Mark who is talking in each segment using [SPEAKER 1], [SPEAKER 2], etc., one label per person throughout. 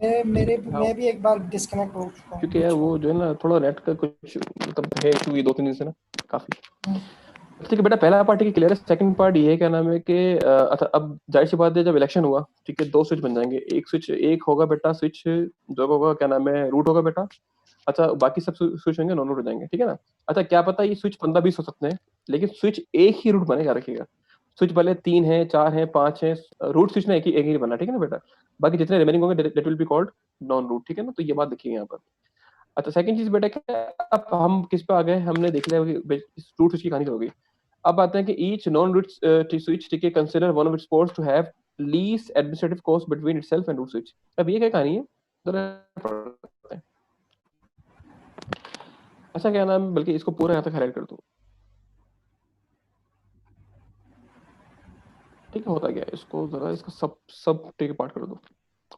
[SPEAKER 1] हाँ,
[SPEAKER 2] मैं भी एक बार डिस्कनेक्ट हो चुका हूँ,
[SPEAKER 1] क्योंकि यार वो जो है ना थोड़ा नेट का कुछ मतलब है इशू, ये 2-3 दिन से ना काफी। ठीक है बेटा, पहला पार्ट की क्लियर है। सेकंड पार्ट ये है क्या नाम है कि अच्छा, अब जाहिर सी बात है जब इलेक्शन हुआ, ठीक है, 2 स्विच बन जाएंगे। एक स्विच एक होगा बेटा, स्विच जो होगा क्या नाम है, रूट होगा बेटा। अच्छा, बाकी सब स्विच होंगे नॉन रूट हो जाएंगे, ठीक है ना। अच्छा, क्या पता ये स्विच 15-20 हो सकते हैं, लेकिन स्विच एक ही रूट बनेगा, रखिएगा। स्विच भले 3 है, 4 है, 5 है, रूट स्विच में एक ही बना, ठीक है ना बेटा। बाकी जितने रिमेनिंग होंगे that will be called non root, ठीक है ना। तो ये बात देखिए यहाँ पर। अच्छा, सेकंड चीज बेटा क्या है, अब हम किस पे आ गए, हमने देख लिया रूट स्विच की कहानी तो हो गई। अब आते हैं कि ईच नॉन रूट स्विच, ठीक है, consider one of its ports to have least administrative cost between itself and root switch. अब ये क्या कहानी है, जरा पढ़ते हैं। अच्छा, क्या नाम, बल्कि इसको पूरा यहाँ तक हाईलाइट कर दूं, ठीक है। होता क्या है, इसको जरा इसका सब सब ठीक है पार्ट कर दो।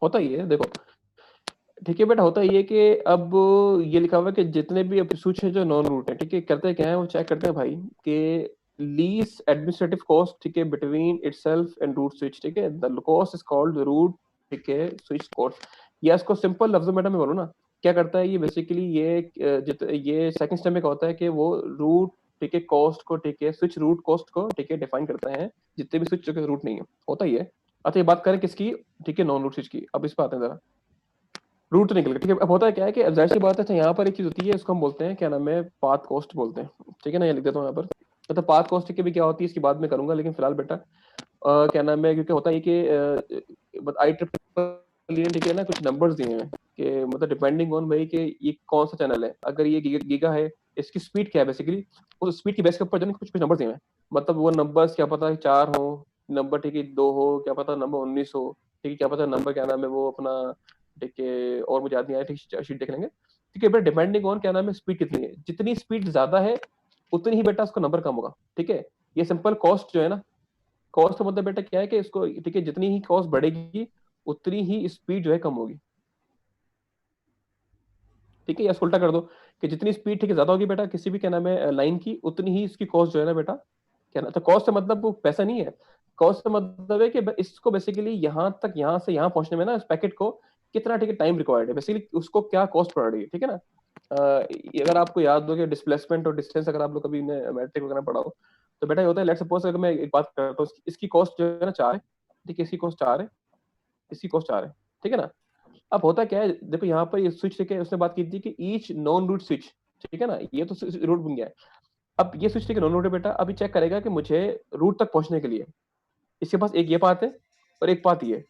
[SPEAKER 1] होता ही है देखो, ठीक है बेटा, होता ही है कि अब ये लिखा हुआ है कि जितने भी स्विच है जो नॉन रूट है, ठीक है, करते क्या है वो चेक करते हैं भाई कि लीस्ट एडमिनिस्ट्रेटिव कॉस्ट, ठीक है, between itself and root switch, ठीक है, the cost is called root, ठीक है, स्विच कॉस्ट। या इसको सिंपल लफ्जों में बोलो ना, क्या करता है ये बेसिकली, ये सेकंड स्टेप में क्या होता है कि वो रूट, ठीक है, कॉस्ट को, ठीक है, स्विच रूट कॉस्ट को, ठीक है, डिफाइन करता है जितने भी स्विच जो रूट नहीं है, होता ही है। अच्छा, ये बात करें किसकी, ठीक है, नॉन रूट स्विच की। अब इस पर आते हैं जरा, रूट तो निकल गया, ठीक है। अब होता है क्या है कि अब जाहिर सी बात है, अच्छा यहाँ पर एक चीज होती है, इसको हम बोलते हैं क्या नाम है, पाथ कॉस्ट बोलते हैं, ठीक है ना। ये लिख देता हूँ यहाँ पर। मतलब पाथ कॉस्ट की भी क्या होती है इसकी बाद में करूंगा, लेकिन फिलहाल बेटा क्या नाम है, क्योंकि होता है कि आई ट्रिपल, ठीक है ना, कुछ नंबर्स दिए हैं कि मतलब डिपेंडिंग ऑन भाई कि ये कौन सा चैनल है, अगर ये गीगा है, इसकी स्पीड क्या है बेसिकली, उस स्पीड की बेस के ऊपर जो कुछ कुछ नंबर दिए हैं। मतलब वो नंबर्स क्या पता 4 हो नंबर, ठीक है, 2 हो, क्या पता नंबर 19 हो, ठीक है, क्या पता नंबर क्या नाम है वो अपना, ठीक है, और मुझे याद नहीं आया, ठीक, शीट देख लेंगे, ठीक है बेटा। डिपेंडिंग ऑन क्या नाम है स्पीड कितनी है, जितनी स्पीड ज्यादा है उतनी ही बेटा उसका नंबर कम होगा, ठीक है। ये सिंपल कॉस्ट जो है ना, कॉस्ट का मतलब बेटा क्या है कि इसको, ठीक है, जितनी ही कॉस्ट बढ़ेगी उतनी ही स्पीड जो है कम होगी, ठीक है। या इसको उल्टा कर दो कि जितनी स्पीड, ठीक है, ज्यादा होगी बेटा किसी भी क्या नाम है लाइन की, उतनी ही इसकी कॉस्ट जो है ना बेटा, क्या ना। तो कॉस्ट का मतलब वो पैसा नहीं है, कॉस्ट का मतलब है कि इसको बेसिकली यहाँ तक, यहाँ से यहाँ पहुंचने में ना, इस पैकेट को कितना, ठीक है, टाइम रिक्वायर्ड है, बेसिकली उसको क्या कॉस्ट पड़ रही है, ठीक है ना। अगर आपको याद हो कि डिस्प्लेसमेंट और डिस्टेंस अगर आप लोग कभी मैट्रिक वगैरह पढ़ा हो, तो बेटा ये होता है, लेट्स सपोज अगर मैं एक बात करता हूँ, इसकी कॉस्ट जो है ना 4 है, ठीक है, इसकी कॉस्ट 4 है, इसकी कॉस्ट 4 है, ठीक है ना। अब होता क्या है, देखो यहाँ पर ये स्विच, ठीक है, उसने बात की थी कि ईच नॉन रूट स्विच, ठीक है ना, ये तो रूट बन गया है। अब ये स्विच, ठीक है, नॉन रूट है बेटा, अभी चेक करेगा कि मुझे रूट तक पहुंचने के लिए इसके पास एक ये पाथ है और एक पाथ ये,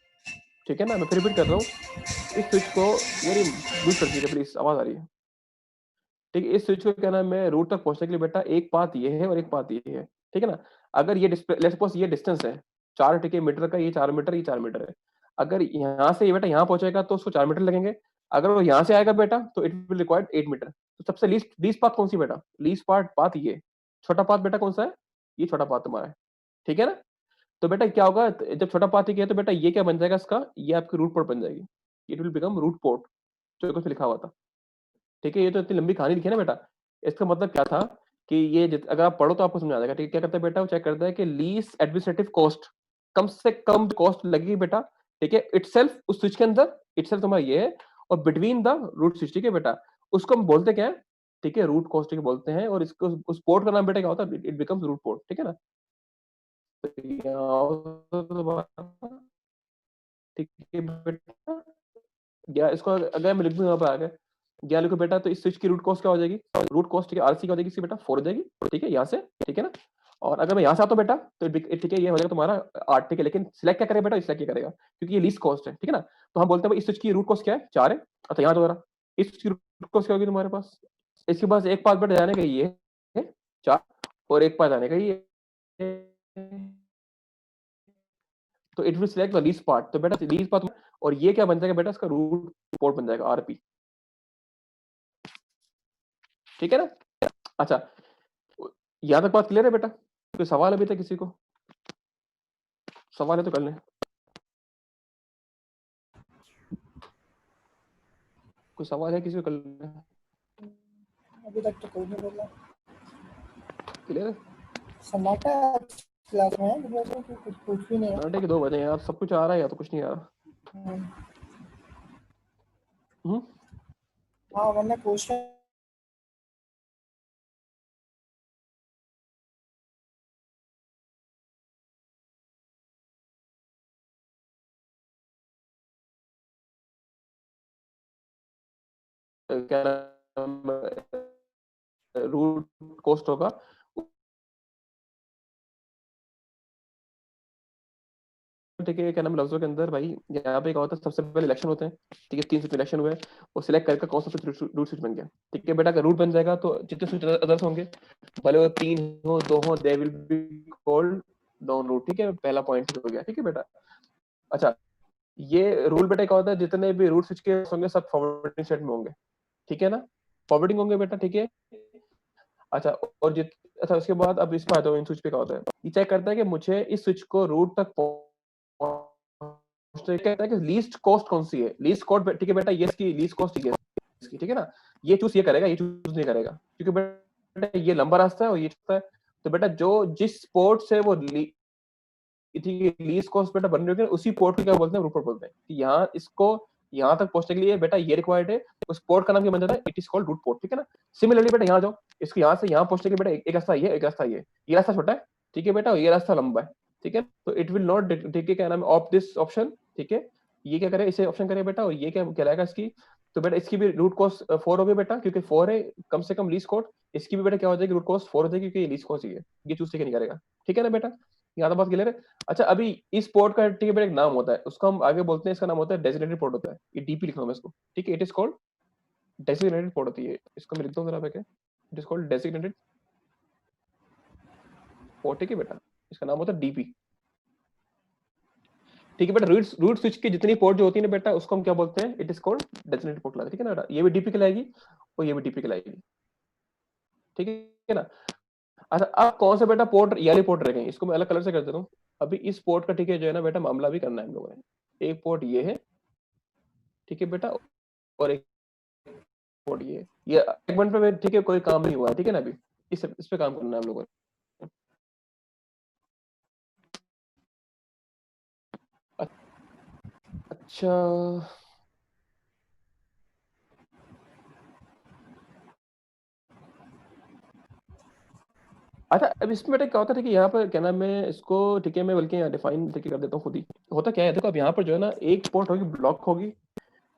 [SPEAKER 1] ठीक है ना। मैं फिर रिपीट कर रहा हूँ, इस स्विच को, यार ये म्यूट कर दीजिए प्लीज, आवाज आ रही है, ठीक है। इस स्विच को क्या नाम है, रूट तक पहुंचने के लिए बेटा एक पाथ ये है और एक पाथ ये है, ठीक है ना। अगर ये लेट्स सपोज ये डिस्टेंस है 4, ठीक है, मीटर का, ये 4 मीटर, ये 4 मीटर है। अगर यहाँ से ये बेटा यहाँ पहुंचेगा तो उसको 4 मीटर लगेंगे। अगर वो यहाँ से आएगा बेटा तो इट विल रिक्वायर्ड 8 मीटर। तो सबसे लीस्ट लीस्ट पाथ कौन सी बेटा, लीस्ट पार्ट पाथ ये छोटा पाथ बेटा कौन सा है, ये छोटा पाथ तुम्हारा है, ठीक है ना। तो बेटा क्या होगा, जब छोटा पाथ ही किया तो बेटा ये क्या बन जाएगा इसका, ये आपकी रूट पोर्ट बन जाएगी, it will become root port, जो कुछ लिखा हुआ था, ठीक है। ये तो इतनी लंबी कहानी लिखी है ना बेटा। इसका मतलब क्या था कि ये अगर आप पढ़ो तो आपको समझ आ जाएगा, ठीक है। क्या करता है बेटा, वो चेक करता है कि लीस्ट एडमिनिस्ट्रेटिव कॉस्ट, कम से कम कॉस्ट लगेगी बेटा, ठीक है, इटसेल्फ उस स्विच के अंदर, इटसेल्फ तुम्हारा ये है, और बिटवीन द रूट स्विच, ठीक है बेटा, उसको हम बोलते क्या है, ठीक है, रूट कॉस्ट, ठीक है, बोलते हैं। और इसको उस पोर्ट का नाम बेटा क्या होता है, इट बिकम्स रूट पोर्ट, ठीक है ना। तो ठीक है बेटा, या इसको अगर मैं लिख दूं यहाँ पे आगे, या लिखो बेटा, तो इस स्विच की रूट कॉस्ट क्या हो जाएगी, रूट कॉस्ट, ठीक है, आरसी क्या हो जाएगी इसकी बेटा 4 हो जाएगी, ठीक है, यहाँ से, ठीक है ना। और अगर मैं यहाँ से आता हूँ बेटा तो ठीक है, ये हो जाएगा तुम्हारा 8, ठीक है। लेकिन सिलेक्ट क्या करेगा बेटा, सिलेक्ट क्या करेगा, क्योंकि ये लीस्ट कॉस्ट है, ठीक है ना। तो हम बोलते हैं भाई इस स्विच की रूट कॉस्ट क्या है, 4 है। अच्छा, यहाँ तो जरा इस स्विच की रूट कॉस्ट क्या होगी तुम्हारे पास, इसके पास एक पास बेटा जाने का ये है 4, और एक पास जाने का ये है। तो it will select the least part, तो बेटा लीस्ट पार्ट, और ये क्या बन जाएगा बेटा, इसका रूट पोर्ट बन जाएगा, आरपी, ठीक है ना। अच्छा, यहाँ तक बात क्लियर है बेटा, कोई सवाल अभी तक किसी को, सवाल है तो कर लें, कोई सवाल है किसी को कर लें,
[SPEAKER 2] अभी तक तो कोई नहीं बोला।
[SPEAKER 1] क्लियर है।
[SPEAKER 2] सन्नाटा क्लास में है, मतलब कि कुछ पूछ भी नहीं
[SPEAKER 1] सन्नाटे के 2 बजे यार, सब कुछ आ रहा है या तो कुछ नहीं आ रहा।
[SPEAKER 2] है। हाँ मैंने क्वेश्चन
[SPEAKER 1] क्या नाम रूट कॉस्ट होगा, ठीक है, क्या नाम लफ्जों के अंदर भाई यहाँ पे क्या होता है, सबसे पहले इलेक्शन होते हैं, ठीक है, 3 स्विच इलेक्शन हुए और सिलेक्ट करके कौन सा स्विच रूट स्विच बन गया, ठीक है बेटा। अगर रूट बन जाएगा तो जितने स्विच अदर्स होंगे, भले वो 3 हो 2 हो, they will be called down root, ठीक है, पहला पॉइंट हो गया, ठीक है बेटा। अच्छा, ये रूल बेटा क्या होता है, जितने भी रूट स्विच के होंगे सब फॉरवर्डिंग स्टेट में होंगे, ठीक है ना, फॉरवर्डिंग होंगे बेटा, ठीक है। अच्छा, और अच्छा उसके बाद अब इस पे आता हूँ, इन स्विच पे क्या होता है, ये चेक करता है कि मुझे इस स्विच को रूट तक कहता है कि लीस्ट कॉस्ट कौन सी है, लीस्ट कॉस्ट, ठीक है बेटा, ये इसकी लीस्ट कॉस्ट है इसकी, ठीक है ना, ये चूज ये करेगा, ये चूज नहीं करेगा, क्योंकि बेटा ये लंबा रास्ता है और ये छोटा है, तो बेटा जो जिस पोर्ट से वो लीस्ट कॉस्ट बेटा बन रही है, उसी पोर्ट को क्या बोलते हैं, रूट पोर्ट बोलते हैं, कि यहाँ इसको यहाँ तक पहुंचने के लिए बेटा ये रिक्वायर्ड है, उस पोर्ट का नाम क्या बन जाता है, it is called root port, ठीक है ना। सिमिलरली बेटा यहाँ जाओ, इसको यहाँ से यहाँ पहुंचने के बेटा एक रास्ता ये, एक रास्ता ये रास्ता छोटा है, ठीक है बेटा, और ये रास्ता लंबा है, ठीक है, तो इट विल नॉट, ठीक है, क्या नाम है, ऑफ दिस ऑप्शन, ठीक है, ये क्या करे, इसे ऑप्शन करे बेटा, और ये क्या कहलाएगा इसकी, तो बेटा इसकी भी रूट कॉस्ट 4 हो गई बेटा, क्योंकि 4 है कम से कम लीस्ट कॉस्ट, इसकी भी बेटा क्या हो जाएगी, रूट कॉस्ट 4 हो जाएगी, क्योंकि ये लीस्ट कॉस्ट ही है, ये चूज नहीं करेगा, ठीक है ना बेटा, यहाँ तो बात क्लियर है। अच्छा, अभी इस पोर्ट का ठीक है बेटा एक नाम होता है, उसको हम आगे बोलते हैं, इसका नाम होता है डेजिग्नेटेड पोर्ट होता है, ये डीपी लिखा हूं मैं इसको, ठीक है, it is called designated port होती है, इसको मैं लिख दूं जरा पे, it is called designated port, ठीक है बेटा, इसका नाम होता है डीपी, ठीक है बेटा। रूट स्विच की जितनी पोर्ट जो होती है ना बेटा, उसको हम क्या बोलते हैं, it is called designated port, ठीक है ना बेटा, ये भी डीपी कहलाएगी और ये भी डीपी कहलाएगी, ठीक है ना। अच्छा, अब कौन सा बेटा पोर्ट, ये वाली पोर्ट रह गई, इसको मैं अलग कलर से कर देता हूँ। अभी इस पोर्ट का ठीक है जो है ना बेटा, मामला भी करना है हम लोगों ने, एक पोर्ट ये है, ठीक है बेटा, और एक पोर्ट ये सेगमेंट पे ठीक है, कोई काम नहीं हुआ, ठीक है ना, अभी इस पे काम करना है हम लोगों ने। अच्छा, अच्छा, अब इसमें बेटा क्या होता है कि यहाँ पर क्या नाम है इसको, ठीक है, मैं बल्कि यहाँ डिफाइन ठीक कर देता हूँ खुद ही। होता क्या है, देखो अब यहाँ पर जो है ना एक पोर्ट होगी, ब्लॉक होगी,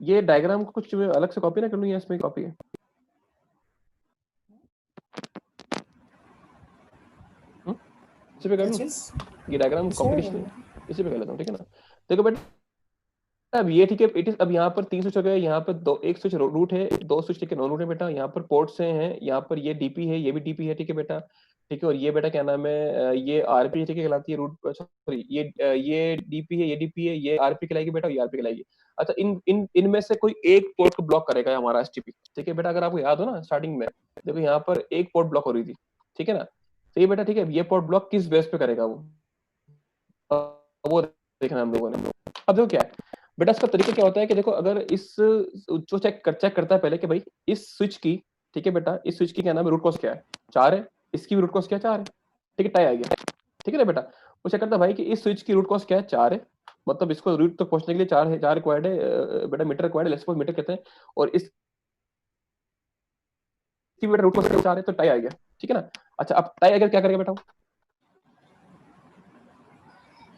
[SPEAKER 1] ये डायग्राम को कुछ अलग से कॉपी ना कर लूँ, या इसमें कॉपी है, इसी पे कर लूँ, ये डायग्राम कॉपी इसी पे कर लेता हूँ, ठीक है ना। देखो बेटा, अब ये ठीक है, इट इज, अब यहाँ पर 3 स्विच हो गए, यहाँ पर दो, एक स्विच रूट है, 2 स्विच ठीक है नॉन रूट है बेटा, यहाँ पर पोर्ट्स हैं, यहाँ पर ये डीपी है, ये भी डीपी है, ठीक है बेटा, ठीक है, और ये बेटा क्या नाम है, ये आरपी है, ठीक है, कहलाती है रूट, सॉरी ये डीपी है, ये डीपी है, ये आरपी कहलाएगी बेटा, ये आरपी कहलाएगी। अच्छा, इन इन इनमें से कोई एक पोर्ट को ब्लॉक करेगा हमारा एसटीपी, ठीक है बेटा, अगर आपको याद हो ना स्टार्टिंग में, देखो यहाँ पर एक पोर्ट ब्लॉक हो रही थी, ठीक है ना, तो ये बेटा ठीक है, ये पोर्ट ब्लॉक किस बेस पे करेगा वो देखना हम लोगों ने। अब देखो क्या है बेटा, इसका तरीका क्या होता है कि देखो, अगर इस जो चेक करता है पहले कि भाई इस स्विच की, ठीक है बेटा, इस स्विच की क्या नाम है, रूट कॉस्ट क्या है, 4 है, इसकी भी रूट कॉस्ट क्या है, 4 है, ठीक है, टाई आ गया, ठीक है ना बेटा। वो चेक करता है भाई कि इस स्विच की रूट कॉस्ट क्या है, 4 है, मतलब इसको रूट तक पहुंचने के लिए 4 है, 4 रिक्वायर्ड है बेटा, मीटर रिक्वायर्ड है, लेट्स सपोज मीटर कहते हैं, और इसकी बेटा रूट कॉस्ट 4 है, तो टाई आ गया, ठीक है ना। अच्छा, अब टाई अगर क्या करेगा बेटा,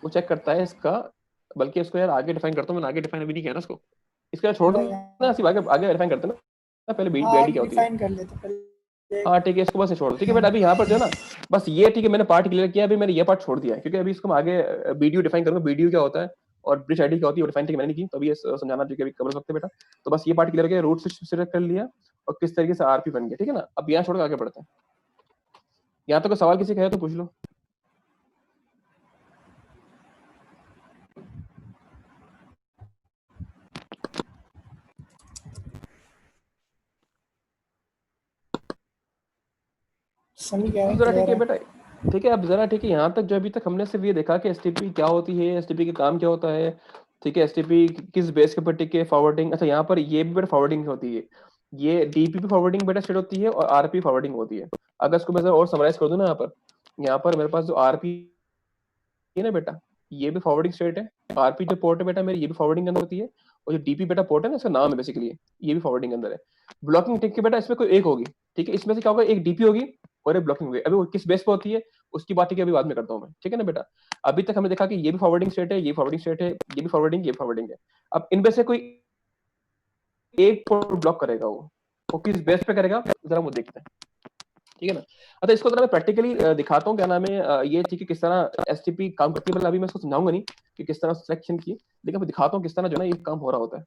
[SPEAKER 1] वो चेक करता है इसका, बल्कि इसको यार आगे डिफाइन करता हूँ, मैंने आगे डिफाइन अभी नहीं किया ना इसको, इसका छोड़ दो
[SPEAKER 2] नहीं
[SPEAKER 1] ना, सिर्फ आगे आगे डिफाइन करते हैं ना, पहले बीआईडी क्या होती है।
[SPEAKER 2] डिफाइन कर लेते पहले।
[SPEAKER 1] हाँ ठीक है, इसको बस छोड़ दो, ठीक है बेटा, अभी यहाँ पर जो है ना, बस ये ठीक है, मैंने पार्ट क्लियर किया, अभी मैंने ये पार्ट छोड़ दिया है, क्योंकि अभी इसको मैं आगे बीडीयू डिफाइन करूंगा, बीडीयू क्या होता है और ब्रिज आईडी क्या होती है, वो डिफाइन मैंने नहीं की, तो अभी ये समझाना जो अभी कवर सकते बेटा। तो बस ये पार्ट क्लियर किया, रूट सिलेक्ट कर लिया और किस तरीके से आरपी बन गया, ठीक है ना। अब यहाँ छोड़कर आगे बढ़ते हैं, यहाँ तो कोई सवाल किसी का है तो पूछ लो।
[SPEAKER 2] सनी कह रहे हैं
[SPEAKER 1] जरा ठीक
[SPEAKER 2] क्लियर
[SPEAKER 1] है
[SPEAKER 2] है।
[SPEAKER 1] बेटा, ठीक है, अब जरा ठीक है, यहाँ तक जो अभी तक हमने सिर्फ ये देखा कि एसटीपी क्या होती है, एसटीपी का काम क्या होता है, ठीक है, एसटीपी किस बेस के ऊपर ठीक है फॉरवर्डिंग। अच्छा, यहाँ पर ये भी बेटा फॉरवर्डिंग होती है, ये डीपीपी फॉरवर्डिंग बेटा स्टेट होती है और आरपी फॉरवर्डिंग होती है। अगर इसको मैं जरा और समराइज कर दूं ना, यहाँ पर मेरे पास जो आरपी है ना बेटा, ये भी फॉरवर्डिंग स्टेट है, आरपी जो पोर्ट है बेटा मेरी, ये भी फॉरवर्डिंग के अंदर होती है, और जो डीपी बेटा पोर्ट है ना, इसका नाम है बेसिकली, ये भी फॉरवर्डिंग के अंदर है। ब्लॉकिंग ठीक है बेटा, इसमें कोई एक होगी, ठीक है, इसमें से क्या होगा, एक डीपी होगी और एक ब्लॉकिंग होगी। अभी वो किस बेस पे होती है उसकी बात है कि अभी बाद में करता हूँ मैं, ठीक है ना बेटा। अभी तक हमने देखा कि ये भी फॉरवर्डिंग स्टेट है, ये फॉरवर्डिंग स्टेट है, ये भी फॉरवर्डिंग, ये फॉरवर्डिंग है। अब इनमें से कोई एक पोर्ट ब्लॉक करेगा, वो किस बेस पे करेगा जरा वो देखते हैं, ठीक है ना। अच्छा, इसको जरा मैं प्रैक्टिकली दिखाता हूँ, क्या नाम है, ये ठीक है किस तरह एसटीपी काम करती है। मतलब अभी मैं इसको समझाऊंगा नहीं कि किस तरह सिलेक्शन की, लेकिन मैं दिखाता हूँ किस तरह जो है ना ये काम हो रहा होता है।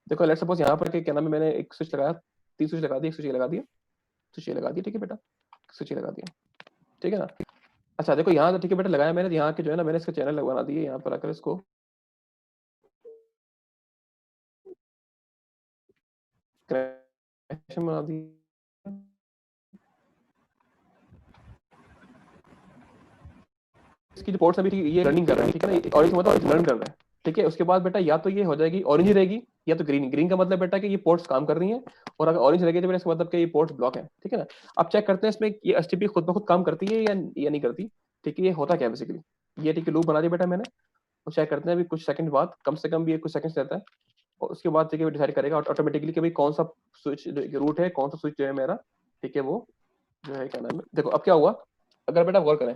[SPEAKER 1] देखो लेट्स सपोज यहाँ पर क्या नाम है, मैंने एक स्विच लगाया, 3 स्विच लगा दिया, एक स्विच लगा दिया, स्विच लगा दिया, ठीक है बेटा, स्विच लगा दिया, ठीक है ना। अच्छा देखो यहाँ, ठीक है बेटा, लगाया मैंने, यहाँ के जो है ना मैंने इसका चैनल लगवा दिए, यहाँ पर आकर इसको कनेक्शन बना दिया, इसकी जो पोर्ट्स अभी ये रनिंग कर रहा है, ठीक है ना, ऑरेंज मतलब रन कर रहा है, ठीक है। उसके बाद बेटा या तो ये हो जाएगी ऑरेंज ही रहेगी, या तो ग्रीन। ग्रीन का मतलब बेटा कि ये पोर्ट्स काम कर रही हैं, और अगर ऑरेंज रहेगी तो बेटा इसका मतलब कि ये पोर्ट्स ब्लॉक है, ठीक है ना। अब चेक करते हैं इसमें ये एसटीपी खुद ब खुद काम करती है या नहीं करती, ठीक है। ये होता क्या है बेसिकली, ये ठीक है लूप बना दिया बेटा मैंने, और चेक करते हैं अभी कुछ सेकंड बाद, कम से कम भी कुछ सेकंड्स रहता है, और उसके बाद ठीक है डिसाइड करेगा ऑटोमेटिकली कि भाई कौन सा स्विच रूट है, कौन सा स्विच जो है मेरा, ठीक है, वो जो है क्या नाम है। देखो अब क्या हुआ, अगर बेटा गौर करें,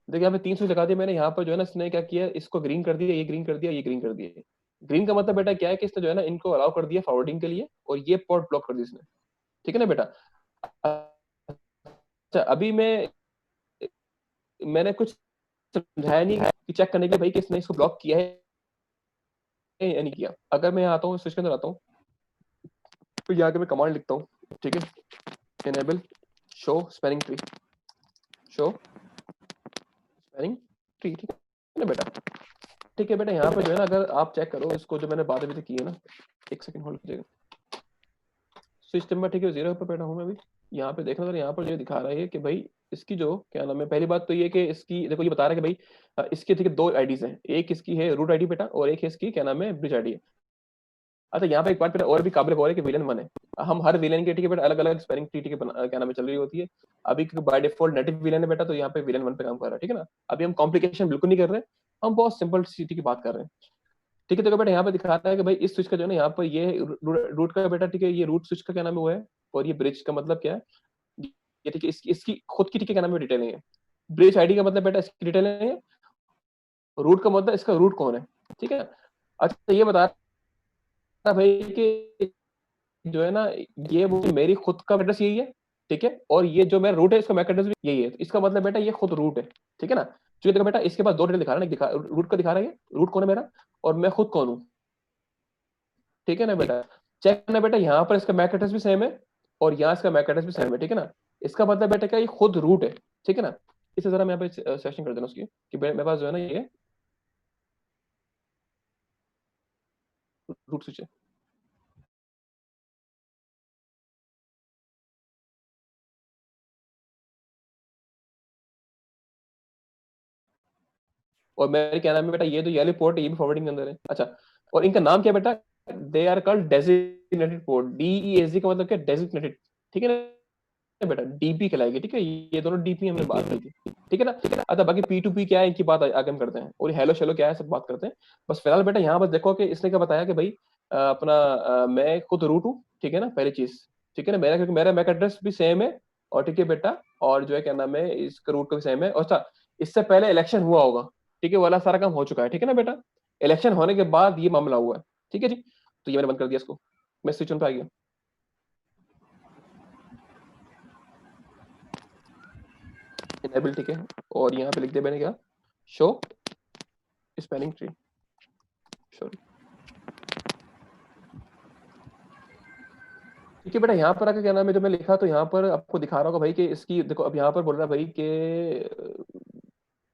[SPEAKER 1] देखिए यहाँ पे 3 स्विच लगा दिए मैंने, यहाँ पर जो है ना इसने क्या किया, इसको ग्रीन कर दिया, ये ग्रीन कर दिया, ये ग्रीन कर दिया। ग्रीन का मतलब बेटा क्या है कि इसने जो है ना इनको अलाउ कर दिया फॉरवर्डिंग के लिए, और ये पोर्ट ब्लॉक कर दिया इसने, ठीक है ना बेटा। अच्छा अभी मैंने कुछ समझाया नहीं कि चेक करने के लिए भाई कि इसने इसको ब्लॉक किया है या नहीं किया। अगर मैं आता हूँ स्विच के अंदर आता हूँ, तो यहाँ के मैं कमांड लिखता हूँ, ठीक है, enable show spanning tree, show spanning tree, ठीक है ना बेटा। ठीक है बेटा, यहाँ पे जो है ना अगर आप चेक करो इसको, जो मैंने बात अभी तक की है ना, एक सेकंड होल्ड कीजिएगा, स्विच नंबर ठीक है 0 पर बैठा हूँ मैं अभी। यहाँ पे देखना सर, यहाँ पर जो दिखा रहा है कि भाई इसकी जो क्या नाम है, पहली बात तो ये कि इसकी देखो ये बता रहा है कि भाई इसके ठीक है 2 आईडीज हैं, एक इसकी है रूट आईडी बेटा, और एक है इसकी क्या नाम है ब्रिज आईडी है। अच्छा यहाँ पे एक बात बेटा और भी काबिल गौर है कि विलन 1 है, हम हर विलन के ठीक है बेटा अलग अलग स्पेलिंग ट्री के क्या नाम है चल रही होती है। अभी बाय डिफॉल्ट नेटिव विलन है बेटा, तो यहाँ पे विलन 1 पे काम कर रहा है, ठीक है ना। अभी हम कॉम्प्लिकेशन बिल्कुल नहीं कर रहे, हम बहुत सिंपल सिटी की बात कर रहे हैं, ठीक है। तो बेटा यहाँ पे दिखाता है कि भाई इस स्विच का जो है ना यहाँ पर ये रूट का बेटा, ठीक है, ये रूट स्विच का क्या नाम है वो है, और ये ब्रिज का मतलब क्या है, ये ठीक है इसकी खुद की ठीक है क्या नाम है डिटेल है। ब्रिज आईडी का मतलब बेटा इसकी डिटेल है, रूट का मतलब इसका रूट कौन है, ठीक है। अच्छा ये बता रहा भाई कि जो है ना ये वो मेरी खुद का एड्रेस यही है, ठीक है, और ये जो मेरा रूट है इसका मैक एड्रेस भी यही है, तो इसका मतलब बेटा ये खुद रूट है, ठीक है ना। क्योंकि देखो बेटा इसके पास 2 डिटेल दिखा रहा है, दिखा रूट का दिखा रहा है, रूट कौन है मेरा, और मैं खुद कौन हूँ, ठीक है ना बेटा। चेक करना बेटा, यहाँ पर इसका मैक एड्रेस भी सेम है, और यहाँ इसका मैक एड्रेस भी सेम है, ठीक है ना। इसका मतलब बेटा क्या ये खुद रूट है, ठीक है ना। इसे जरा मैं यहाँ पे सेशन कर देना उसकी कि मेरे पास जो है ना ये रूट स्विच है, और मेरे क्या नाम है बेटा, ये तो ये पोर्ट ये भी फॉरवर्डिंग के अंदर है। अच्छा, और इनका नाम क्या बेटा, they are called designated port, DESD का मतलब क्या डेजिग्नेटेड, ठीक है ना बेटा, डीपी कहलाएगी, ठीक है। ये दोनों डीपी हमने बात की थी, ठीक है ना। अच्छा बाकी पी टू पी क्या है इनकी बात आगे हम करते हैं, और हेलो शेलो क्या है सब बात करते हैं। बस फिलहाल बेटा यहाँ बस देखो कि इसने क्या बताया कि भाई अपना मैं खुद रूट हूँ, ठीक है ना, पहली चीज, ठीक है ना, मेरा क्योंकि मेरा मैक एड्रेस भी सेम है, और ठीक है बेटा, और जो है क्या नाम है इसका रूट का भी सेम है। और अच्छा इससे पहले इलेक्शन हुआ होगा, ठीक है, वाला सारा काम हो चुका है, ठीक है ना बेटा। इलेक्शन होने के बाद ये मामला हुआ है, ठीक है जी। तो ये मैंने बंद कर दिया इसको, मैं स्विच ऑन पे आ गया, इनेबल, ठीक है, और यहाँ पे लिख दिया मैंने क्या, शो स्पेलिंग ट्री, सॉरी, ठीक है बेटा। यहाँ पर आकर क्या नाम है जो मैं लिखा, तो यहाँ पर आपको दिखा रहा होगा भाई कि इसकी देखो, अब यहाँ पर बोल रहा है भाई कि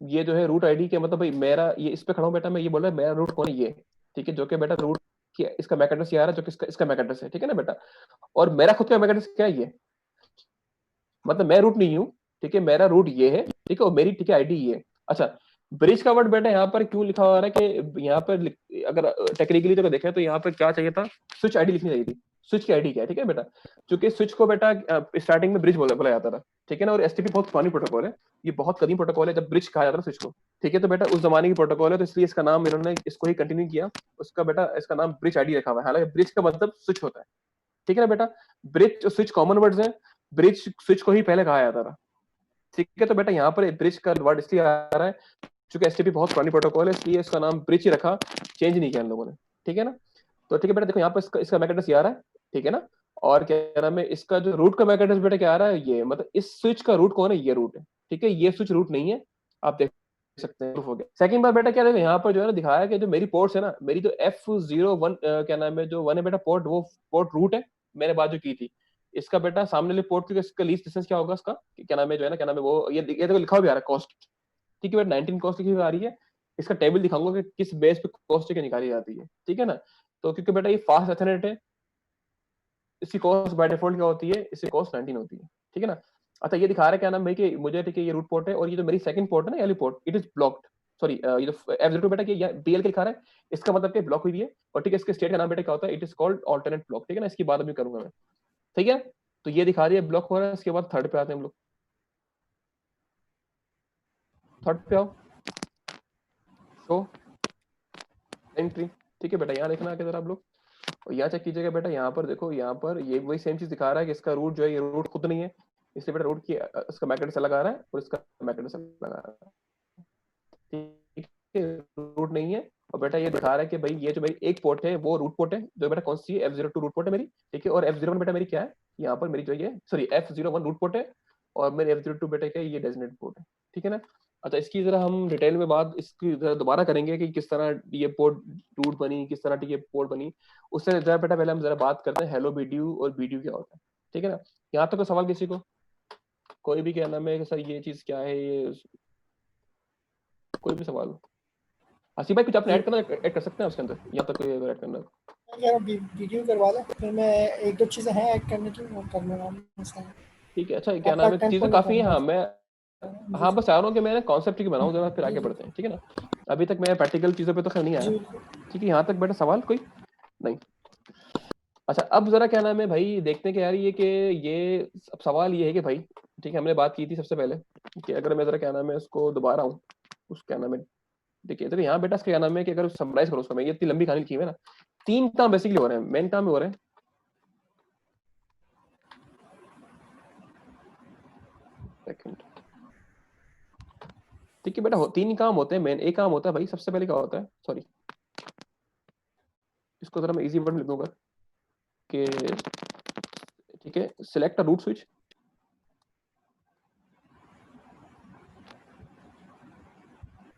[SPEAKER 1] ये जो है रूट आईडी के मतलब भाई मेरा ये इस पे खड़ा हूँ बेटा, मैं ये बोल रहा है मेरा रूट कौन है ये, ठीक है, जो कि बेटा रूट की इसका मैक एड्रेस ये आ रहा है, जो कि इसका मैक एड्रेस है, ठीक है ना बेटा। और मेरा खुद का मैक एड्रेस क्या है ये, मतलब मैं रूट नहीं हूँ, ठीक है, मेरा रूट ये है, ठीक है, और मेरी ठीक है आईडी ये है। अच्छा ब्रिज का वर्ड बेटा यहाँ पर क्यों लिखा हुआ है कि यहाँ पर अगर टेक्निकली तो देखें तो यहाँ पर क्या चाहिए था, स्विच आईडी लिखनी चाहिए थी। स्विच की आईडी क्या है, ठीक है बेटा, क्योंकि स्विच को बेटा स्टार्टिंग में ब्रिज बोला जाता था, ठीक है ना। और एसटीपी बहुत पुरानी प्रोटोकॉल है, ये बहुत कदीम प्रोटोकॉल है, जब ब्रिज कहा जाता था स्विच को। ठीक है, तो बेटा उस जमाने की प्रोटोकॉल है, तो इसलिए इसका नाम इन्होंने इसको ही कंटिन्यू किया। उसका बेटा इसका नाम ब्रिज आईडी रखा हुआ है, हालांकि ब्रिज का मतलब स्विच होता है। ठीक है ना बेटा, ब्रिज और स्विच कॉमन वर्ड्स हैं, ब्रिज स्विच को ही पहले कहा जाता था। ठीक है, तो बेटा यहाँ पर ब्रिज का वर्ड इसलिए आ रहा है क्योंकि एसटीपी बहुत पुरानी प्रोटोकॉल है, इसलिए इसका नाम ब्रिज ही रखा, चेंज नहीं किया इन लोगों ने। ठीक है ना। तो ठीक है बेटा, देखो यहाँ पर इसका मैक एड्रेस ये आ रहा है। ठीक है ना। और क्या नाम है इसका, जो रूट का मैक एड्रेस बेटा क्या आ रहा है, ये मतलब इस स्विच का रूट कौन है, ये रूट है। ठीक है, ये स्विच रूट नहीं है, आप देख सकते हैं, हो गया। सेकंड बार बेटा क्या देखो यहाँ पर जो है ना दिखाया कि जो मेरी पोर्ट्स है ना, मेरी जो F01 क्या नाम है जो वन है बेटा पोर्ट, वो पोर्ट रूट है, मैंने बात जो की थी। इसका बेटा सामने वाले पोर्ट की इसका लीस्ट डिस्टेंस क्या होगा, इसका क्या नाम है जो है ना, क्या नाम है वो, ये देखो लिखा हुआ भी आ रहा है कॉस्ट। ठीक है बेटा, 19 कॉस्ट लिखी हुई आ रही है। इसका टेबल दिखाऊंगा कि किस बेस पे कॉस्ट क्या निकाली जाती है। ठीक है ना। तो क्योंकि बेटा ये फास्ट एथरनेट है, इसकी कॉस्ट बाय डिफॉल्ट क्या होती है, इसकी कॉस्ट 19 होती है। ठीक है ना। अच्छा, ये दिखा रहा है क्या नाम भाई कि मुझे, ठीक है, ये रूट पोर्ट है, और ये जो मेरी सेकंड पोर्ट है ना, वाली port, it is blocked. Sorry, ये जो F02 बेटा कि BL के लिखा रहा है, इसका मतलब कि ब्लॉक हुई है। और ठीक है, इसके स्टेट का नाम बेटा क्या होता है, it is called alternate block. ठीक है ना, इसकी बात अभी करूंगा मैं। ठीक है, तो ये दिखा रही है ब्लॉक हो रहा है। इसके बाद थर्ड पे आते हैं हम लोग, थर्ड पे आओ, शो एंट्री। ठीक है बेटा, यहाँ देखना आके जरा आप लोग, और यहाँ चेक कीजिएगा बेटा, यहाँ पर देखो, यहाँ पर ये वही सेम चीज दिखा रहा है कि इसका रूट जो है, ये रूट खुद नहीं है, इसलिए बेटा रूट की इसका मैक एड्रेस अलग आ रहा है और इसका मैक एड्रेस अलग आ रहा है। ठीक है, रूट नहीं है। और बेटा ये दिखा रहा है कि भाई ये जो मेरी एक पोर्ट है वो रूट पोर्ट है, जो बेटा कौन सी है, F02 रूट पोर्ट है मेरी। ठीक है, और F01 बेटा मेरी क्या है, यहाँ पर मेरी जो ये, सॉरी, F01 रूट पोर्ट है, और मेरे F02 बेटा क्या है, ये डेजिग्नेट पोर्ट है। ठीक है ना। अच्छा, इसकी जरा हम डिटेल में बात इसकी जरा दोबारा करेंगे कि किस तरह ये पोर्ट रूट बनी, किस तरह की ये पोर्ट बनी। उससे जरा बेटा पहले हम जरा बात करते हैं हेलो बीडीयू और बीडीयू क्या होता है। ठीक है ना। यहाँ तक कोई सवाल किसी को, कोई भी क्या नाम है सर, ये चीज क्या है, ये कोई भी सवाल? आसिफ भाई कुछ आपने ऐड करना, ऐड कर सकते हैं उसके अंदर, यहाँ तक कोई ऐड करना?
[SPEAKER 2] यार वीडियो करवा लें, फिर मैं एक दो चीज़ें हैं ऐड करने की, वो कर लूँगा मैं।
[SPEAKER 1] ठीक है। अच्छा, क्या
[SPEAKER 2] आपका
[SPEAKER 1] नाम है,
[SPEAKER 2] टेम्पो
[SPEAKER 1] चीजें
[SPEAKER 2] नहीं
[SPEAKER 1] काफी है,
[SPEAKER 2] करना
[SPEAKER 1] हाँ मैं,
[SPEAKER 2] जी
[SPEAKER 1] हाँ
[SPEAKER 2] जी
[SPEAKER 1] बस चाह रहा हूँ कि मैं कॉन्सेप्ट ही बनाऊँ जरा, फिर
[SPEAKER 2] जी
[SPEAKER 1] आगे
[SPEAKER 2] जी
[SPEAKER 1] बढ़ते हैं। ठीक है ना। अभी तक मैं प्रैक्टिकल चीजों पे तो खैर नहीं आया।
[SPEAKER 2] जी
[SPEAKER 1] ठीक है, यहाँ तक बेटा सवाल कोई नहीं? अच्छा, अब जरा क्या नाम है भाई, देखते हैं कि यार ये, कि ये अब सवाल ये है कि भाई, ठीक है, हमने बात की थी सबसे पहले कि अगर मैं जरा क्या नाम है उसको दोबारा हूँ, उस क्या नाम है, देखिए तो यहाँ बेटा इसका क्या नाम है कि अगर समराइज करो उसका, मैं ये इतनी लंबी कहानी लिखी है ना, तीन काम बेसिकली हो रहे हैं, मेन काम हो रहे हैं। सेकंड, ठीक है बेटा, तीन ही काम होते हैं मेन। एक काम होता है भाई, सबसे पहले क्या होता है, सॉरी, इसको जरा मैं इजी वर्ड में लिख दूंगा कि, ठीक है, सिलेक्ट अ रूट स्विच।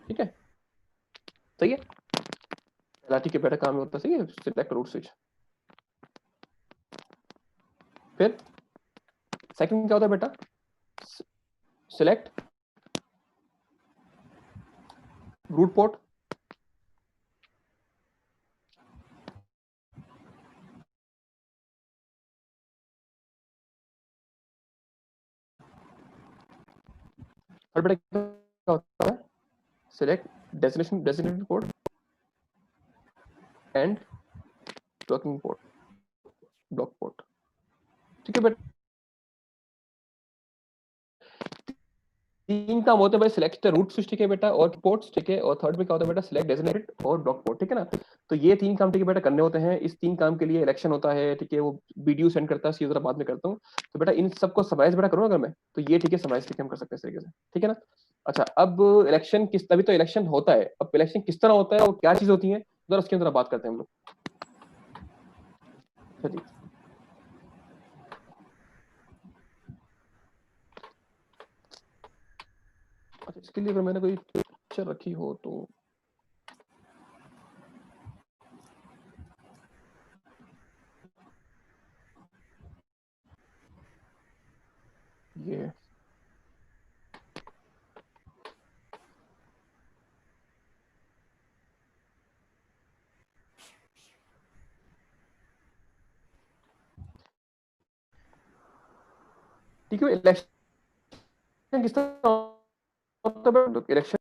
[SPEAKER 1] ठीक है, सही है, पहला ठीक है बेटा काम होता है, सही है, सिलेक्ट रूट स्विच। फिर सेकंड क्या होता है बेटा, सिलेक्ट रूट पोर्ट। थर्ड बेटा क्या होता है, select destination designated port and blocking port, block port. ठीक है बेटा, तीन काम होते हैं भाई, सिलेक्ट रूट स्विच, ठीक है बेटा, और पोर्ट्स। ठीक है, और थर्ड में क्या होता है बेटा, सिलेक्ट डेजिग्नेटेड और ब्लॉक पोर्ट। ठीक है ना। तो ये तीन काम ठीक है बेटा करने होते हैं। इस तीन काम के लिए इलेक्शन होता है। ठीक है, वो वीडियो सेंड करता है, जरा बाद में करता हूँ। तो बेटा इन सबको समराइज बेटा करो अगर मैं, तो ये ठीक है समराइज ठीक है हम कर सकते हैं इस तरीके से। ठीक है ना। अच्छा, अब इलेक्शन किस, तभी तो इलेक्शन होता है, अब इलेक्शन किस तरह होता है और क्या चीज होती है, जरा उसके अंदर बात करते हैं हम लोग। चलिए, अच्छा, इसके लिए अगर मैंने कोई पिक्चर रखी हो तो, ये ठीक है, इलेक्शन किस तरह होता है, इलेक्शन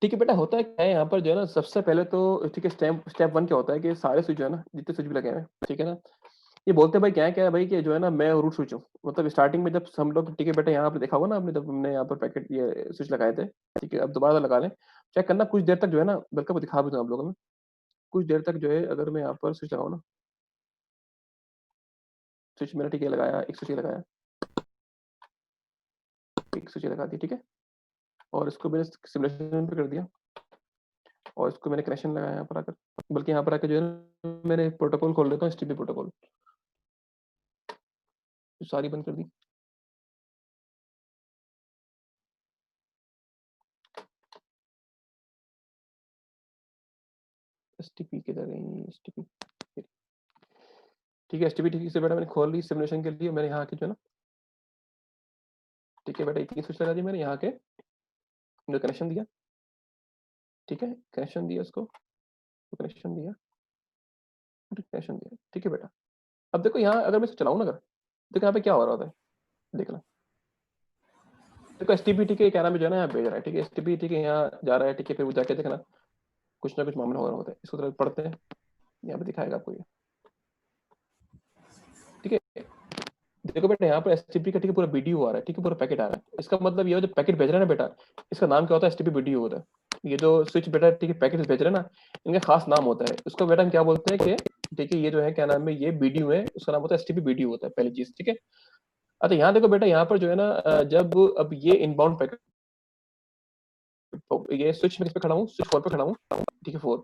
[SPEAKER 1] ठीक है बेटा, होता है क्या है यहाँ पर जो है ना, सबसे पहले तो ठीक है, स्टेप स्टेप 1 क्या होता है कि सारे स्विच जो है ना, जितने स्विच भी लगे हुए हैं, ठीक है ना, ये बोलते हैं भाई क्या है भाई कि जो है ना मैं रूट स्विच हूँ। मतलब स्टार्टिंग में जब हम लोग ठीक है बेटा, यहाँ पे देखा होगा ना आपने, जब हमने यहाँ पर पैकेट ये स्विच लगाए थे, ठीक है, अब दोबारा लगा लें, चेक करना कुछ देर तक जो है ना, बल्कि मैं दिखा भी दूँ आप लोगों में, कुछ देर तक जो है अगर मैं यहाँ पर स्विच लगाऊँ ना, स्विच मैंने ठीक है लगाया, एक स्विच लगाया, एक स्विच लगा दी, ठीक है, और इसको मैंने सिमुलेशन पे कर दिया, और इसको मैंने कनेक्शन लगाया यहाँ पर आकर, बल्कि यहाँ पर आकर जो है ना मैंने प्रोटोकॉल खोल लेता हूँ, एसटीपी प्रोटोकॉल, सारी बंद कर दी। एसटीपी किधर गई, एसटीपी, ठीक है, एसटीपी ठीक से बेटा मैंने खोल ली सिमुलेशन के लिए, मैंने यहाँ के जो है ना, ठीक है बेटा, इतनी स्विच लगा दी मैंने यहाँ के, जो कनेक्शन दिया, ठीक है, कनेक्शन दिया उसको, तो कनेक्शन दिया, कनेक्शन दिया, ठीक है बेटा। अब देखो यहाँ अगर मैं इसे चलाऊँ ना, अगर देखो यहाँ पे क्या हो रहा होता है, देखना, देखो एसटीपी ठीक है, क्या नाम है जो है ना यहाँ भेज रहा है, ठीक है, एसटीपी ठीक है यहाँ जा रहा है, ठीक है, फिर वो जाके देखना कुछ ना कुछ मामला हो रहा होता है, इसको तरह पढ़ते हैं, यहाँ पे दिखाएगा आपको ये, ठीक है। देखो बेटा यहाँ पर एसटीपी का ठीक है पूरा वीडियो आ रहा है, ठीक है, पूरा पैकेट आ रहा है, इसका मतलब ये जो पैकेट भेज रहा है ना बेटा, इसका नाम क्या होता है, एसटीपी वीडियो होता है। ये जो स्विच बेटा ठीक है पैकेट भेज रहे हैं ना, इनका खास नाम होता है, इसको बेटा हम क्या बोलते हैं कि ठीक है ये जो है क्या नाम है, ये वीडियो है, उसका नाम होता है एसटीपी वीडियो होता है, पहली चीज, ठीक है। अच्छा यहाँ देखो बेटा, यहाँ पर जो है ना जब अब ये इनबाउंड पैकेट, तो ये स्विच में किस पे खड़ा हूँ, स्विच 4 पे खड़ा हूँ, ठीक है 4।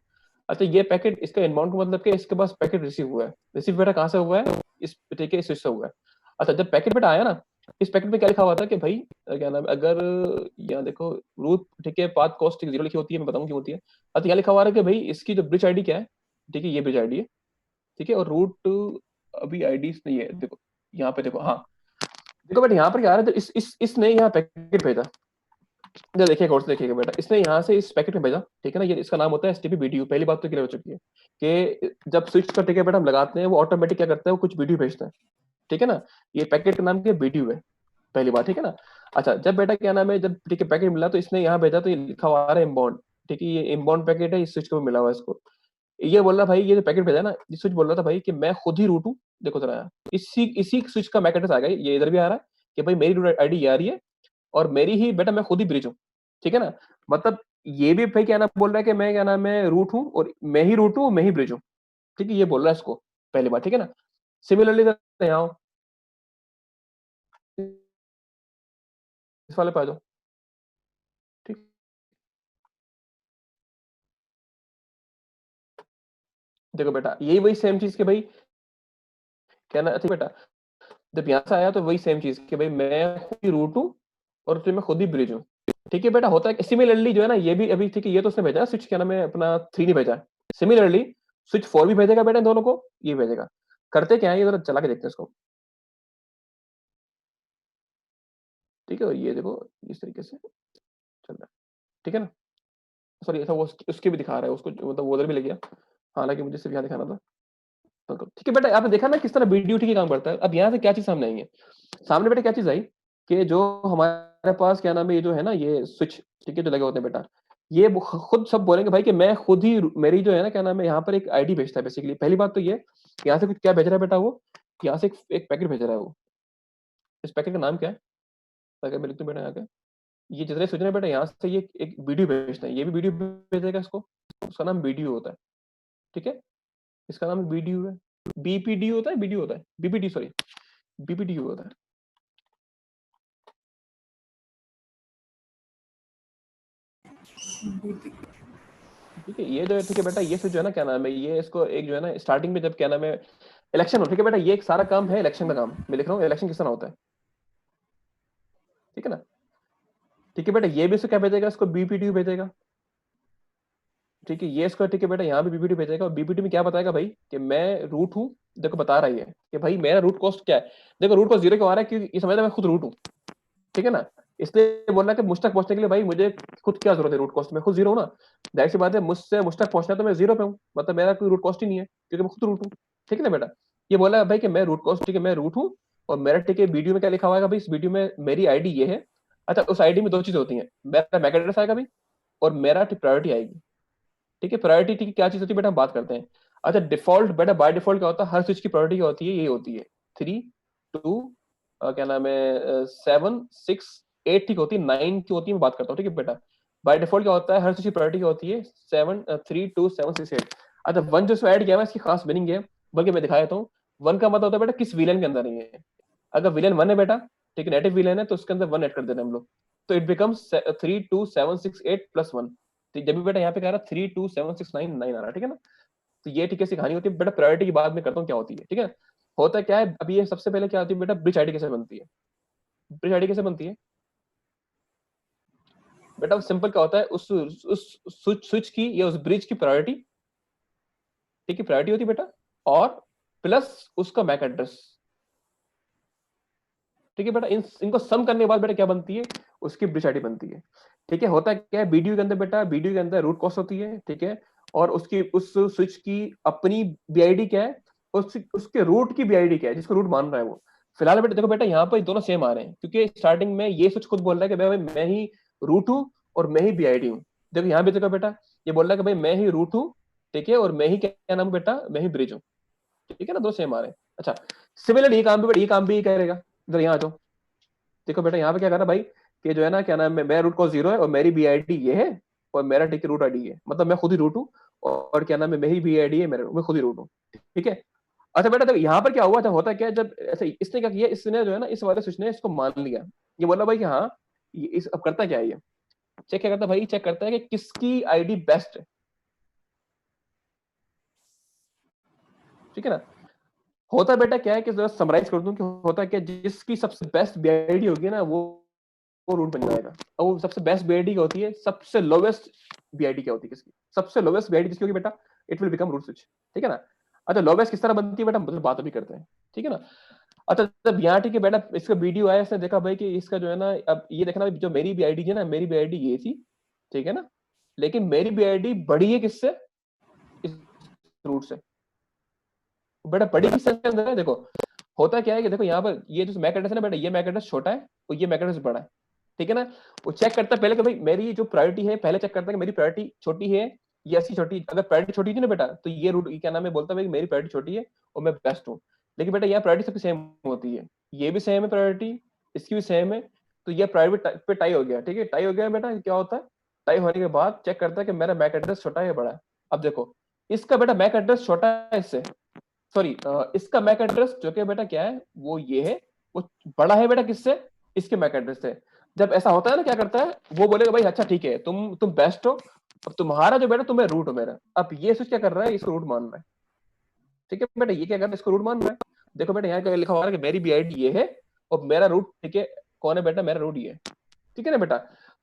[SPEAKER 1] अच्छा ये पैकेट इसका इनबाउंड का मतलब कि इसके पास पैकेट रिसीव हुआ है, रिसीव बेटा कहाँ से हुआ है, इस ठीक है स्विच से हुआ है। अच्छा जब पैकेट बेटा आया ना, इस पैकेट में क्या लिखा हुआ था कि भाई क्या नाम है, अगर यहाँ देखो रूट ठीक है पाथ कॉस्ट ठीक 0 लिखी होती है, मैं बताऊँ क्यों होती है। अच्छा यहाँ लिखा हुआ है कि भाई इसकी जो ब्रिज आईडी क्या है, ठीक है ये ब्रिज आईडी है, ठीक है, और रूट अभी आईडी नहीं है, देखो यहाँ पे देखो, हाँ देखो बेटा यहाँ पर क्या आ रहा है, तो इसने यहाँ पैकेट भेजा, इधर देखिए गौर से देखिएगा बेटा, इसने यहाँ से इस पैकेट में भेजा, ठीक है ना, ये इसका नाम होता है एसटीपी वीडियो। पहली बात तो क्लियर हो चुकी है कि जब स्विच का ठीक है बेटा हम लगाते हैं, वो ऑटोमेटिक क्या करता है, वो कुछ वीडियो भेजता है, ठीक है ना, ये पैकेट का नाम क्या वीडियो है, पहली बात, ठीक है ना। अच्छा जब बेटा क्या नाम है, जब ठीक है पैकेट मिला तो इसने यहाँ भेजा, तो ये लिखा हुआ आ रहा है इम्बाउंड, ठीक है, ये इम्बाउंड पैकेट है, इस स्विच को मिला हुआ है इसको। ये बोल रहा भाई, ये जो पैकेट भेजा ना, ये स्विच बोल रहा था भाई कि मैं खुद ही रूट हूँ, देखो जरा यहाँ, इसी इसी स्विच का मैक एड्रेस आ गया, ये इधर भी आ रहा है कि भाई मेरी रूट आईडी ये आ रही है, और मेरी ही बेटा मैं खुद ही ब्रिज हूँ, ठीक है ना। मतलब ये भी भाई क्या नाम बोल रहा है कि मैं क्या नाम है रूट हूँ, और मैं ही रूट हूँ, मैं ही ब्रिज हूँ, ठीक है, ये बोल रहा है इसको, पहली बात, ठीक है ना। सिमिलरली यहाँ आओ, इस वाले पे आ जाओ, ठीक, देखो बेटा यही वही सेम चीज के भाई क्या ना, ठीक बेटा, जब यहाँ से आया तो वही सेम चीज कि भाई मैं खुद ही रूट हूँ, और फिर मैं खुद ही ब्रिज हूँ, ठीक है बेटा। होता है सिमिलरली जो है ना, ये भी अभी ठीक है, ये तो उसने भेजा स्विच क्या नाम है अपना 3 नहीं भेजा, सिमिलरली स्विच 4 भी भेजेगा बेटा इन दोनों को, ये भेजेगा। करते क्या है, ये जरा चला के देखते हैं इसको, ठीक है, और ये देखो इस तरीके से चल रहा है, ठीक है ना। सॉरी ऐसा वो उसके भी दिखा रहा है उसको, मतलब वो उधर भी ले गया, हालांकि मुझे सिर्फ यहाँ दिखाना था, तो ठीक है बेटा। आपने देखा ना किस तरह वीडियो ठीक है काम करता है। अब यहाँ से क्या चीज सामने आई है, सामने बेटा क्या चीज आई कि जो हमारे पास क्या नाम है, ये जो है ना ये स्विच, ठीक है, जो लगे होते हैं बेटा, ये खुद सब बोलेंगे भाई कि मैं खुद ही, मेरी जो है ना क्या नाम है, यहाँ पर एक आईडी भेजता है बेसिकली। पहली बात तो ये, यहाँ से कुछ क्या भेज रहा है बेटा, वो यहाँ से एक पैकेट भेज रहा है वो, इस पैकेट का नाम क्या है, अगर मैं लिख दूं बेटा यहाँ पे, ये जितने स्विच है बेटा, यहाँ से ये एक वीडियो भेजता है, ये भी वीडियो भेजेगा इसको, उसका नाम वीडियो होता है, ठीक है, इसका नाम वीडियो है, बीपीडी होता है, वीडियो होता है, बीपीडी सॉरी, बीपीडी होता है, ठीक है। ये जो है ठीक है बेटा, ये स्विच जो है ना क्या नाम है, ये इसको एक जो है ना स्टार्टिंग में जब क्या नाम है इलेक्शन हो, ठीक है बेटा, ये एक सारा काम है इलेक्शन का काम, मैं लिख रहा हूँ इलेक्शन किस तरह होता है, ठीक है ना। ठीक है बेटा, ये भी इसको क्या भेजेगा, इसको बीपीडी भेजेगा, ठीक है, ये इसको ठीक है बेटा यहाँ भी बीपीडी भेजेगा, और बीपीडी में क्या बताएगा भाई कि मैं रूट हूँ, देखो बता रही है कि भाई मेरा रूट कॉस्ट क्या है। देखो रूट कॉस्ट 0 क्यों आ रहा है, क्योंकि ये समझ मैं खुद रूट हूँ, ठीक है ना, इसलिए बोल रहा है कि मुझ तक पहुंचने के लिए भाई मुझे खुद क्या जरूरत है, रूट कॉस्ट में खुद 0 हूँ ना, जाहिर सी बात है मुझसे मुझ तक पहुंचना तो मैं 0 पे हूँ, मतलब मेरा कोई रूट कॉस्ट ही नहीं है, क्योंकि मैं खुद रूट हूँ, ठीक है ना बेटा। ये बोला है भाई कि मैं रूट कॉस्ट, ठीक है, मैं रूट हूँ, और मेरा ठीक है वीडियो में क्या लिखा हुआ है भाई, इस वीडियो में मेरी आईडी ये है। अच्छा उस आईडी में दो चीज होती है, मेरा मैक एड्रेस आएगा भाई, और मेरा प्रायोरिटी आएगी। ठीक है, प्रायोरिटी की क्या चीज होती है बेटा, हम बात करते हैं। अच्छा, डिफॉल्ट बेटा, बाय डिफॉल्ट क्या होता है, हर स्विच की प्रायोरिटी क्या होती है, ये होती है 3 2 क्या नाम है 7 6 8, ठीक होती है, 9 की होती है, मैं बात करता हूँ। ठीक है बेटा, बाय डिफॉल्ट क्या होता है, हर स्विच की प्रायोरिटी क्या होती है 7 3 2 7 6 8। अच्छा, वन जो ऐड किया है इसकी खास मीनिंग है, बल्कि मैं दिखा देता हूँ। वन का मतलब होता है बेटा किस विलेन के अंदर है। अगर विलेन 1 है बेटा, ठीक है, नेगेटिव विलेन है, तो उसके अंदर 1 ऐड कर देना हम लोग, तो इट बिकम्स 3 2 7 6 8 +1। तो जब भी बेटा यहाँ पे कह रहा है 3 2 7 6 9 9 आ रहा है, ठीक है ना। तो ये ठीक है, सी कहानी होती है बेटा। प्रायोरिटी की बात मैं करता हूँ क्या होती है, ठीक है। होता क्या है, अभी ये सबसे पहले क्या होती है बेटा, ब्रिज आईडी कैसे बनती है। ब्रिज आईडी कैसे बनती है बेटा, सिंपल क्या होता है, उस स्विच की या उस ब्रिज की प्रायोरिटी, ठीक है, प्रायोरिटी होती है बेटा, और प्लस उसका मैक एड्रेस। ठीक है बेटा, इनको सम करने के बाद बेटा क्या बनती है, उसकी ब्रिज आईडी बनती है। ठीक है, होता क्या है बीडीयू के अंदर बेटा, बीडीयू के अंदर रूट कॉस्ट होती है, ठीक है, और उसकी उस स्विच की अपनी बीआईडी क्या है, उसके रूट की बीआईडी क्या है, जिसको रूट मान रहा है वो। फिलहाल बेटा देखो बेटा, यहाँ पर दोनों सेम आ रहे हैं, क्योंकि स्टार्टिंग में ये स्विच खुद बोल रहा है कि भाई मैं ही रूट हूँ और मैं ही बीआईडी हूँ। देखो यहाँ भी देखो बेटा, ये बोल रहा है कि भाई मैं ही रूट हूँ, ठीक है, और मैं ही क्या नाम बेटा, मैं ही ब्रिज हूँ। ठीक है ना, दो सेम आ रहे हैं। अच्छा, सिमिलर ये काम भी बेटा, ये काम भी करेगा। इधर यहाँ आ जाओ, देखो बेटा यहाँ पे क्या कर रहा है भाई, कि जो है ना क्या नाम है, मेरा रूट कॉज 0 है और मेरी बी आई डी ये है, और मेरा ठीक है रूट आईडी है, मतलब मैं खुद ही रूट हूँ, और क्या नाम है, मेरी बी आई डी है, मैं खुद ही रूट हूँ। ठीक है। अच्छा बेटा, तो यहाँ पर क्या हुआ था, होता क्या है, जब ऐसे इसने क्या किया, इसने जो है ना, इस वाले स्विच ने इसको मान लिया, ये बोला भाई कि हाँ, इस अब करता क्या है ये, चेक क्या करता है भाई, चेक करता है कि किसकी आईडी बेस्ट है। ठीक है ना। होता बेटा क्या है, कि जरा समराइज कर दूं, कि होता क्या, जिसकी सबसे बेस्ट बीआईडी होगी ना, वो रूट बन जाएगा। और वो सबसे बेस्ट बीआईडी क्या होती है, सबसे लोवेस्ट बीआईडी क्या होती है किसकी, सबसे लोवेस्ट बीआईडी किसकी होगी बेटा, it will become root switch. ठीक है ना। अच्छा, लोवेस्ट किस तरह बनती है बेटा, मतलब बात अभी करते हैं। ठीक है ना। अच्छा, जब यहाँ ठीक है बेटा, इसका वीडियो आया, इसने देखा भाई कि इसका जो है ना, अब ये देखना जो मेरी बीआईडी है ना, मेरी बीआईडी ये थी, ठीक है ना, लेकिन मेरी बीआईडी बड़ी है किससे, इस रूट से। बेटा बड़ी किस सेंस के अंदर है, देखो होता क्या है कि देखो यहाँ पर ये जो मैक एड्रेस है ना बेटा, ये मैक एड्रेस छोटा है और ये मैक एड्रेस बड़ा है। ठीक है ना। वो चेक करता है पहले कि भाई मेरी जो प्रायोरिटी है, पहले चेक करता है कि मेरी प्रायोरिटी छोटी है या ऐसी छोटी। अगर प्रायोरिटी छोटी थी ना बेटा, तो ये रूट क्या नाम है, बोलता है भाई मेरी प्रायोरिटी छोटी है और मैं बेस्ट हूँ। लेकिन बेटा यहाँ प्रायोरिटी सबकी सेम होती है, ये भी सेम है प्रायोरिटी, इसकी भी सेम है, तो ये प्रायोरिटी पे टाई हो गया। ठीक है, टाई हो गया बेटा, क्या होता है, टाई होने के बाद चेक करता है कि मेरा मैक एड्रेस छोटा है या बड़ा है। अब देखो, इसका बेटा मैक एड्रेस छोटा है इससे, सॉरी, इसका मैक एड्रेस जो कि बेटा क्या है, वो ये है, वो बड़ा है बेटा किससे, इसके मैक एड्रेस से। जब ऐसा होता है ना, क्या करता है वो, बोलेगा भाई अच्छा ठीक है, तुम बेस्ट हो, अब तुम्हारा जो बेटा, तुम्हें रूट हो मेरा। अब ये सोच क्या कर रहा है, इसको रूट मान रहा है। ठीक है बेटा, ये क्या कर रहा है, इसको रूट मान रहा है। देखो बेटा यहाँ क्या लिखा हुआ है कि मेरी बी आई डी ये है और मेरा रूट, ठीक है, कौन है बेटा, मेरा रूट ये है। ठीक है ना बेटा।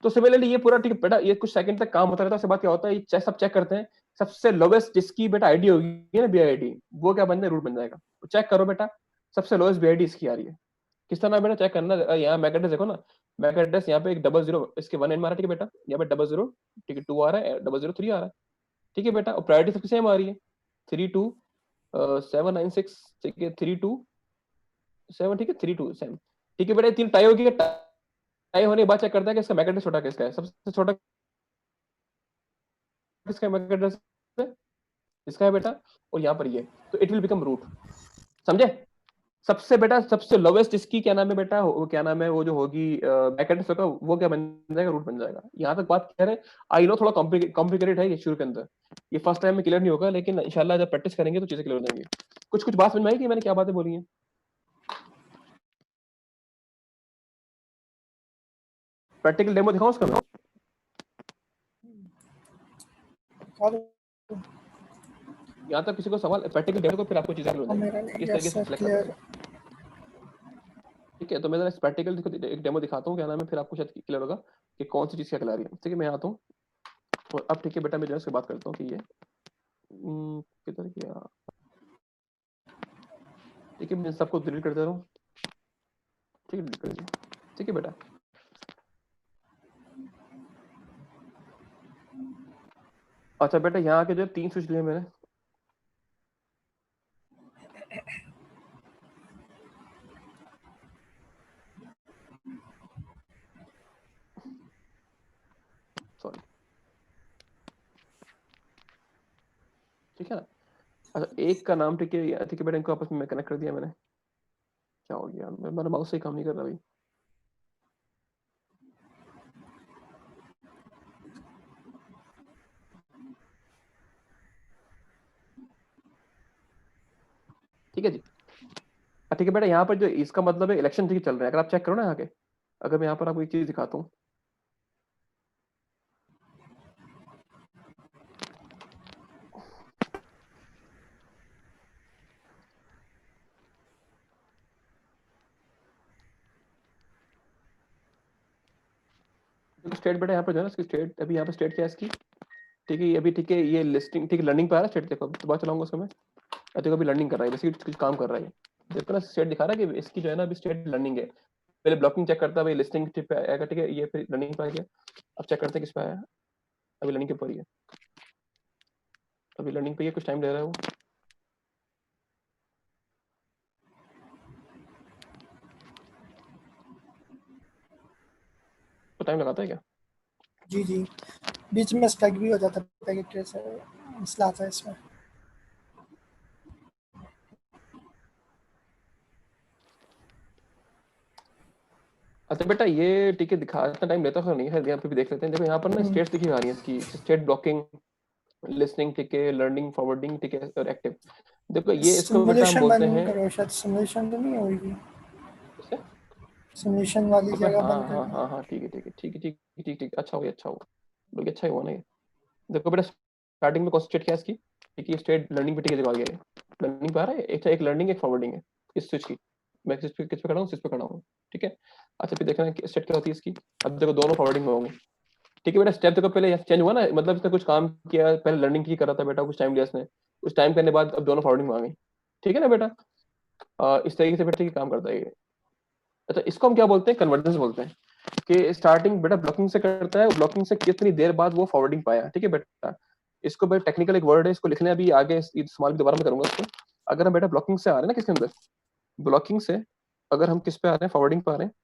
[SPEAKER 1] तो सिमिलरली ये पूरा, ठीक है बेटा, ये कुछ सेकंड तक काम होता रहता है। उसके बाद क्या होता है, ये सब चेक करते हैं, सबसे लोवेस्ट जिसकी बेटा आईडी होगी ना, बीआईडी, वो क्या बन जाए, रूट बन जाएगा। तो चेक करो बेटा, सबसे लोवेस्ट बीआईडी इसकी आ रही है। किस तरह बेटा चेक करना, यहाँ मैक एड्रेस देखो ना, मैक एड्रेस यहाँ पे एक 00 इसके 1 एंड मारा, ठीक है बेटा, यहाँ पे 00, ठीक है, 2 आ रहा है, 003 आ रहा है। ठीक है बेटा, और प्रायोरिटी सबकी सेम आ रही है, 32 796, ठीक है, 32 7, ठीक है, 32 7। ठीक है बेटा, ये तीन टाई होगी, टाई होने के बाद चेक करता है कि इसका मैक एड्रेस छोटा किसका है, सबसे छोटा किसका मैक एड्रेस है, इसका है बेटा, और यहाँ पर ये, तो इट विल बिकम रूट। समझे। सबसे बेटा, सबसे लोवेस्ट इसकी क्या नाम है बेटा, वो क्या नाम है, वो जो होगी बैक एड्रेस होगा, वो क्या बन जाएगा, रूट बन जाएगा। यहाँ तक बात क्लियर है। आई नो थोड़ा कॉम्प्लिकेटेड है ये शुरू के अंदर, ये फर्स्ट टाइम में क्लियर नहीं होगा, लेकिन इंशाल्लाह जब प्रैक्टिस करेंगे तो चीजें क्लियर हो जाएंगी। कुछ कुछ बात समझ में आई कि मैंने क्या बातें बोली हैं। प्रैक्टिकल डेमो दिखाऊं उसका मैं।
[SPEAKER 2] और
[SPEAKER 1] यहाँ तक किसी को सवाल, प्रैक्टिकल डेमो को फिर आपको चीजें क्लियर हो
[SPEAKER 2] मेरा
[SPEAKER 1] जाएंगी, किस
[SPEAKER 2] यस
[SPEAKER 1] तरीके से
[SPEAKER 2] सर
[SPEAKER 1] सिलेक्ट करना
[SPEAKER 2] क्लियर।
[SPEAKER 1] है। ठीक है, तो मैं जरा प्रैक्टिकल एक डेमो दिखाता हूँ, क्या नाम है, फिर आपको शायद क्लियर होगा कि कौन सी चीज क्या खिला रही है। ठीक है, मैं आता हूँ, और अब ठीक है बेटा, मैं जो है उससे बात करता हूँ कि ये किधर गया। ठीक है, मैं सबको डिलीट कर दे रहा हूँ। ठीक है, डिलीट कर दिया। ठीक है बेटा। अच्छा बेटा, यहाँ के जो 3 स्विच लिए मैंने, सॉरी, अच्छा एक का नाम ठीक है, ठीक है बेटा, इनको आपस में कनेक्ट कर दिया मैंने। क्या हो गया, मेरा माउस से काम नहीं कर रहा भाई। ठीक है जी। ठीक है बेटा, यहाँ पर जो इसका मतलब है इलेक्शन ठीक चल रहे हैं, अगर आप चेक करो ना यहाँ के, अगर मैं यहाँ पर आपको एक चीज दिखाता हूँ। स्टेट बेटा यहाँ पर जो है ना, इसकी स्टेट अभी यहाँ पर स्टेट क्या है इसकी, ठीक है ये अभी, ठीक है ये लिस्टिंग, ठीक है लर्निंग पे आ रहा है स्टेट, देखो दोबारा चलाऊंगा उसको मैं। देखो अभी लर्निंग कर रहा है, बेसिकली कुछ काम कर रहा है। देखो ना स्टेट दिखा रहा है कि इसकी जो है ना अभी स्टेट लर्निंग है। पहले ब्लॉकिंग चेक करता है भाई, लिस्टिंग पे आएगा, ठीक है ये फिर लर्निंग पे आ गया। अब चेक करते हैं किस पे आया, अभी लर्निंग के ऊपर ही है, अभी लर्निंग पे ये कुछ टाइम ले रहा है वो। तो टाइम लगाता है क्या?
[SPEAKER 2] जी जी, बीच में स्टक भी हो जाता है, पैकेट ट्रेस मसला आता है इसमें।
[SPEAKER 1] अच्छा बेटा ये ठीक है दिखा, इतना टाइम लेता है नहीं है, यहाँ पे भी देख लेते हैं। देखो यहाँ पर ना स्टेट्स दिखी आ रही है इसकी, स्टेट ब्लॉकिंग, लिसनिंग, ठीक है लर्निंग, फॉरवर्डिंग, ठीक है और एक्टिव। देखो ये इसको बेटा हम
[SPEAKER 2] सिमुलेशन
[SPEAKER 1] बोलते
[SPEAKER 2] बंद
[SPEAKER 1] हैं
[SPEAKER 2] करो, शायद सिमुलेशन तो नहीं होगी,
[SPEAKER 1] इससे।
[SPEAKER 2] सिमुलेशन वाली
[SPEAKER 1] अबे
[SPEAKER 2] जगह
[SPEAKER 1] हाँ
[SPEAKER 2] बंद कर
[SPEAKER 1] हाँ
[SPEAKER 2] दो।
[SPEAKER 1] हाँ हाँ, ठीक है ठीक है ठीक है ठीक है ठीक ठीक, अच्छा हो गया अच्छा हुआ, बल्कि अच्छा ही हुआ ना ये। देखो बेटा स्टार्टिंग में कौन सी स्टेट क्या है इसकी, ठीक है स्टेट लर्निंग पे, ठीक है जगह आ गया है, लर्निंग पे आ रहा है, एक लर्निंग एक फॉरवर्डिंग है इस स्विच की। मैं किस पे खड़ा हूँ, स्विच पे खड़ा हूँ, ठीक है। अच्छा फिर देखना स्टेट क्या होती है इसकी, अब देखो दोनों फॉरवर्डिंग में होंगे। ठीक है बेटा, स्टेप देखो पहले चेंज हुआ ना, मतलब इसने कुछ काम किया, पहले लर्निंग की कर रहा था बेटा, कुछ टाइम लिया इसने, कुछ टाइम करने बाद अब दोनों फॉरवर्डिंग में आ गई। ठीक है ना बेटा, इस तरीके से बेटा ठीक है काम करता है ये। अच्छा इसको हम क्या बोलते हैं, कन्वर्जेंस बोलते हैं। कि स्टार्टिंग बेटा ब्लॉकिंग से करता है, ब्लॉकिंग से कितनी देर बाद वो फॉरवर्डिंग पाया, ठीक है बेटा। इसको बेटा टेक्निकल एक वर्ड है, इसको लिखने अभी आगे इस्तेमाल भी दोबारा में करूंगा इसको। अगर हम बेटा ब्लॉकिंग से आ रहे हैं ना किसके अंदर, ब्लॉकिंग से अगर हम किस पे आ रहे हैं, फॉरवर्डिंग पे आ रहे हैं,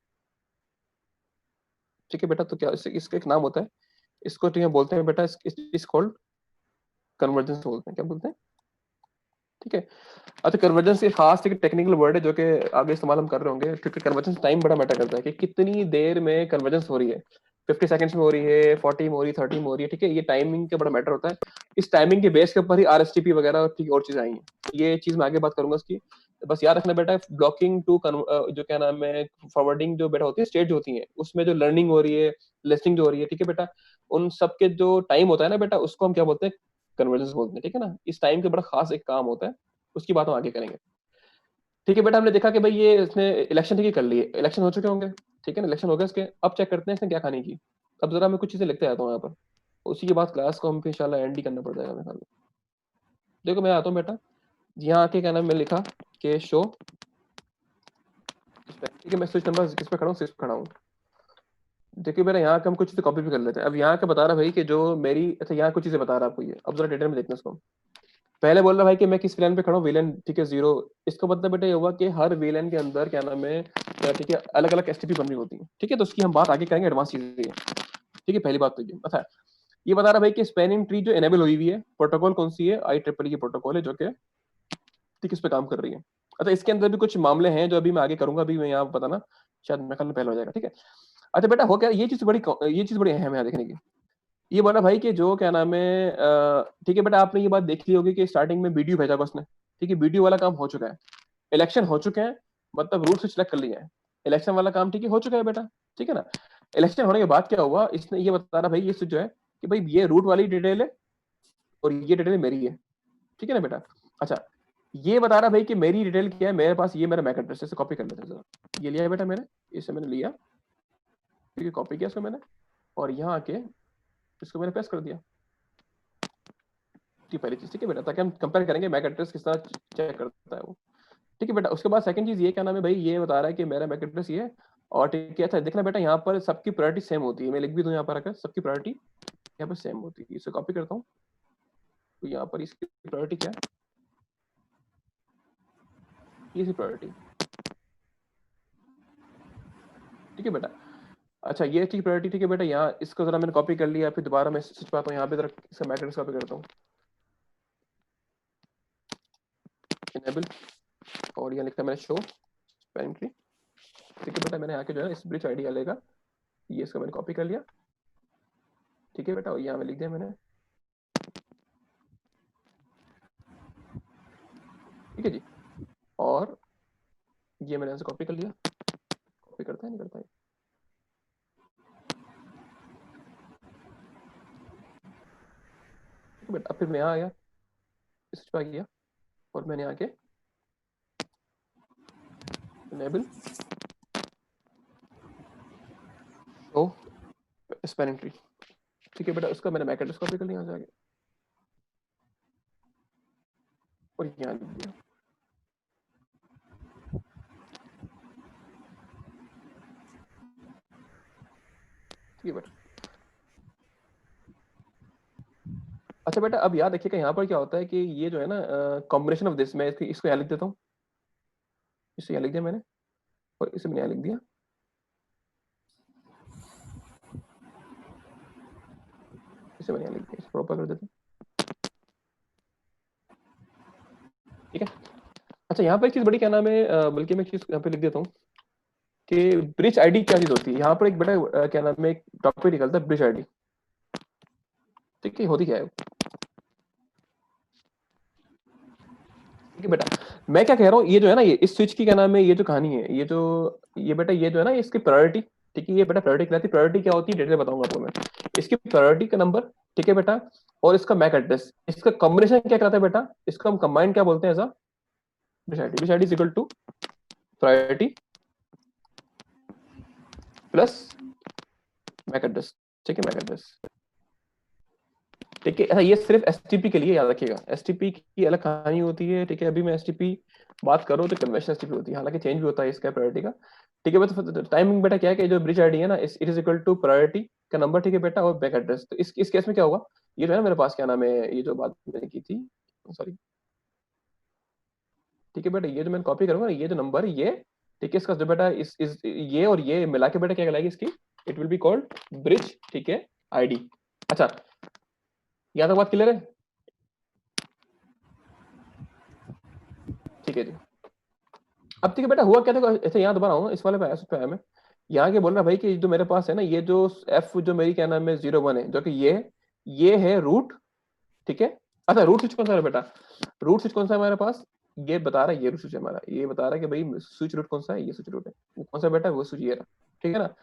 [SPEAKER 1] ठीक है बेटा, तो क्या इसका एक नाम होता है, इसको ठीक है बोलते हैं बेटा, इस कॉल्ड कन्वर्जेंस बोलते हैं, क्या बोलते हैं, ठीक है। अच्छा कन्वर्जेंस एक खास टेक्निकल वर्ड है जो कि आगे इस्तेमाल हम कर रहे होंगे, क्योंकि कन्वर्जेंस टाइम बड़ा मैटर करता है कि कितनी देर में कन्वर्जेंस हो रही है, 50 सेकंड्स में हो रही है, 40 में हो रही है, 30 में हो रही है, ठीक है। ये टाइमिंग का बड़ा मैटर होता है। इस टाइमिंग के बेस के ऊपर ही आरएसटीपी वगैरह और ठीक और चीजें आई हैं, ये चीज मैं आगे बात करूंगा इसकी। बस याद रखना बेटा, ब्लॉकिंग टू जो क्या नाम है, फॉरवर्डिंग जो बेटा होती है, स्टेट होती है, उसमें जो लर्निंग हो रही है, लिसनिंग जो हो रही है, ठीक है बेटा, उन सबके जो टाइम होता है ना बेटा, उसको हम क्या बोलते हैं, कन्वर्जेंस बोलते हैं, ठीक है ना। इस टाइम के बड़ा खास एक काम होता है, उसकी बात हम आगे करेंगे। ठीक है बेटा, हमने देखा कि भाई ये इसने इलेक्शन ठीक कर लिए, इलेक्शन हो चुके होंगे, ठीक है ना, इलेक्शन हो गए इसके। अब चेक करते हैं इसने क्या खाने की। अब जरा मैं कुछ चीजें लिखते आता हूँ यहाँ पर, उसी के बाद क्लास को हम फिर इंशाल्लाह एंड ही करना पड़ जाएगा मेरे ख्याल में। देखो मैं आता हूँ बेटा, यहाँ आके क्या नाम मैं लिखा कि शो, ठीक है मैं स्विच नंबर किस पे खड़ा हूँ, सिक्स पे खड़ा हूँ। देखिए बेटा यहाँ का हम कुछ चीजें कॉपी भी कर लेते हैं। अब यहाँ का बता रहा भाई कि जो मेरी, अच्छा यहाँ कुछ चीजें बता रहा आपको ये, अब जरा डिटेल में देखना इसको। पहले बोल रहा भाई कि मैं किस विलेन पे खड़ा हूँ, विलेन ठीक है जीरो। इसका मतलब बेटा ये हुआ कि हर विलेन के अंदर क्या नाम है, ठीक है अलग अलग एसटीपी बन रही होती है, ठीक है। तो उसकी हम बात आगे करेंगे, एडवांस चीजें हैं। ठीक है पहली बात तो ये अच्छा, ये बता रहा भाई कि स्पैनिंग ट्री जो एनेबल हुई हुई है, प्रोटोकॉल कौन सी है, आई ट्रिपल की प्रोटोकॉल है जो कि ठीक इस पे काम कर रही है। अच्छा इसके अंदर भी कुछ मामले हैं जो अभी मैं आगे करूंगा, अभी मैं यहाँ बताना शायद मेरे ख्याल में पहले हो जाएगा, ठीक है। अच्छा बेटा हो क्या, ये चीज बड़ी अहम है यहाँ देखने की। ये बोला भाई कि जो क्या नाम है, ठीक है बेटा, आपने ये बात देख ली होगी कि स्टार्टिंग में वीडियो भेजा बस ने, ठीक है वीडियो वाला काम हो चुका है, इलेक्शन हो चुके हैं, मतलब रूट से सिलेक्ट कर लिया है, इलेक्शन वाला काम ठीक है हो चुका है बेटा, ठीक है ना। इलेक्शन होने के बाद क्या हुआ, इसने ये बता रहा भाई ये जो है कि भाई ये रूट वाली डिटेल है और ये डिटेल मेरी है, ठीक है ना बेटा। अच्छा ये बता रहा भाई कि मेरी डिटेल क्या है, मेरे पास ये मेरा मैक एड्रेस है, इसे कॉपी कर लेते हैं जरा। ये लिया है बेटा मैंने, इसे मैंने लिया, ठीक है कॉपी किया इसको मैंने, और यहाँ आके इसको मैंने पेस्ट कर दिया, ठीक पहली चीज, ठीक है बेटा, ताकि हम कंपेयर करेंगे मैक एड्रेस किस तरह चेक करता है वो। ठीक है बेटा, उसके बाद सेकंड चीज ये क्या नाम है भाई, ये बता रहा है कि मेरा मैक एड्रेस ये है, और ठीक है अच्छा देखना बेटा, यहाँ पर सबकी प्रायोरिटी सेम होती है, मैं लिख भी दूं यहाँ पर आकर, सबकी प्रायोरिटी यहाँ पर सेम होती है। इसे कॉपी करता हूँ, तो यहाँ पर इसकी प्रायोरिटी क्या है, ये इसकी प्रायोरिटी, ठीक है बेटा। अच्छा ये इसकी प्रायोरिटी, ठीक है बेटा, यहाँ इसको जरा मैंने कॉपी कर लिया, फिर दोबारा मैं स्विच पाता हूँ यहाँ पे, जरा इसका मैक एड्रेस कॉपी करता हूँ, इनेबल, और यहाँ लिखता है मैंने शो स्पेलिंग ट्री। ठीक है बेटा, मैंने आके जो है इस ब्रिज आईडी लेगा, ये इसको मैंने कॉपी कर लिया। ठीक है बेटा, और यहाँ में लिख दिया मैंने। ठीक है जी, और ये मैंने यहाँ से कॉपी कर लिया। कॉपी करता है नहीं करता है? ठीक है बेटा, फिर मैं यहाँ आ गया, इस पे आ गया, और मैंने आके इनेबल शो स्पेलिंग ट्री। ठीक है बेटा, उसका मैंने मैक एड्रेस कॉपी कर लिया यहाँ से आगे, और यहाँ लिख दिया। ठीक है बेटा। अच्छा बेटा, अब याद रखिएगा यहाँ पर क्या होता है कि ये जो है ना कॉम्बिनेशन ऑफ दिस, मैं इसको यहाँ लिख देता हूँ, इसे यहाँ लिख दिया मैंने, और इसे मैंने यहाँ लिख दिया। इसे मैंने यहाँ लिख दिया, इसे प्रॉपर कर देता हूँ। ठीक है। अच्छा, यहाँ पर एक चीज बड़ी क्या नाम है, बल्कि मैं एक चीज यहाँ पे लिख देता हूँ कि ब्रिज आईडी क्या चीज होती है। यहाँ पर एक बेटा क्या नाम है, एक टॉपिक निकलता है ब्रिज आईडी। ठीक है, होती क्या है? ठीक है बेटा, मैं क्या कह रहा हूँ, ये जो है ना, ये इस स्विच की क्या नाम है, ये जो कहानी है, ये बेटा ये जो है ना, इसकी प्रायोरिटी। ठीक है, ये बेटा प्रायोरिटी कहलाती है। प्रायोरिटी क्या होती है डिटेल बताऊंगा आपको मैं। इसकी प्रायोरिटी का नंबर, ठीक है बेटा, और इसका मैक एड्रेस, इसका कॉम्बिनेशन क्या कहलाता है बेटा, इसका हम कंबाइन क्या बोलते हैं, ऐसा bridge ID is equal to priority plus MAC address. ठीक है, मैक एड्रेस। ठीक है, अच्छा ये सिर्फ एसटीपी के लिए याद रखिएगा, एसटीपी की अलग कहानी होती है। ठीक है, अभी मैं एसटीपी बात करूँ तो कन्वेंशनल एसटीपी होती है, हालांकि चेंज भी होता है इसका प्रायोरिटी का। ठीक है, तो टाइमिंग बेटा क्या है कि जो ब्रिज आईडी है ना, it is equal to priority का नंबर। ठीक है बेटा, और बैक एड्रेस। तो इस केस में क्या होगा, ये जो है ना मेरे पास क्या नाम है, ये जो बात मैंने की थी, सॉरी। ठीक है बेटा, ये जो मैंने कॉपी करूंगा ना, ये जो नंबर ये, ठीक है, इसका जो बेटा इस ये और ये मिला के बेटा क्या कहलाएगी इसकी, it will be called bridge. ठीक है, आईडी। अच्छा, यहाँ तक बात क्लियर है? ठीक है जी। अब ठीक है बेटा, हुआ क्या था, ऐसे यहाँ दोबारा आऊँ इस वाले पे, ऐसे पे आया मैं। यहाँ के बोल रहा भाई कि जो मेरे पास है ना, ये जो एफ जो मेरी क्या नाम है 01 है, जो कि ये है रूट। ठीक है। अच्छा, रूट स्विच कौन सा है बेटा, रूट स्विच कौन सा है हमारे पास, ये बता रहा है, ये रूट स्विच है हमारा, ये बता रहा है कि भाई स्विच रूट कौन सा है, ये स्विच रूट है। वो कौन सा बेटा, वो स्विच ये रहा। ठीक है ना,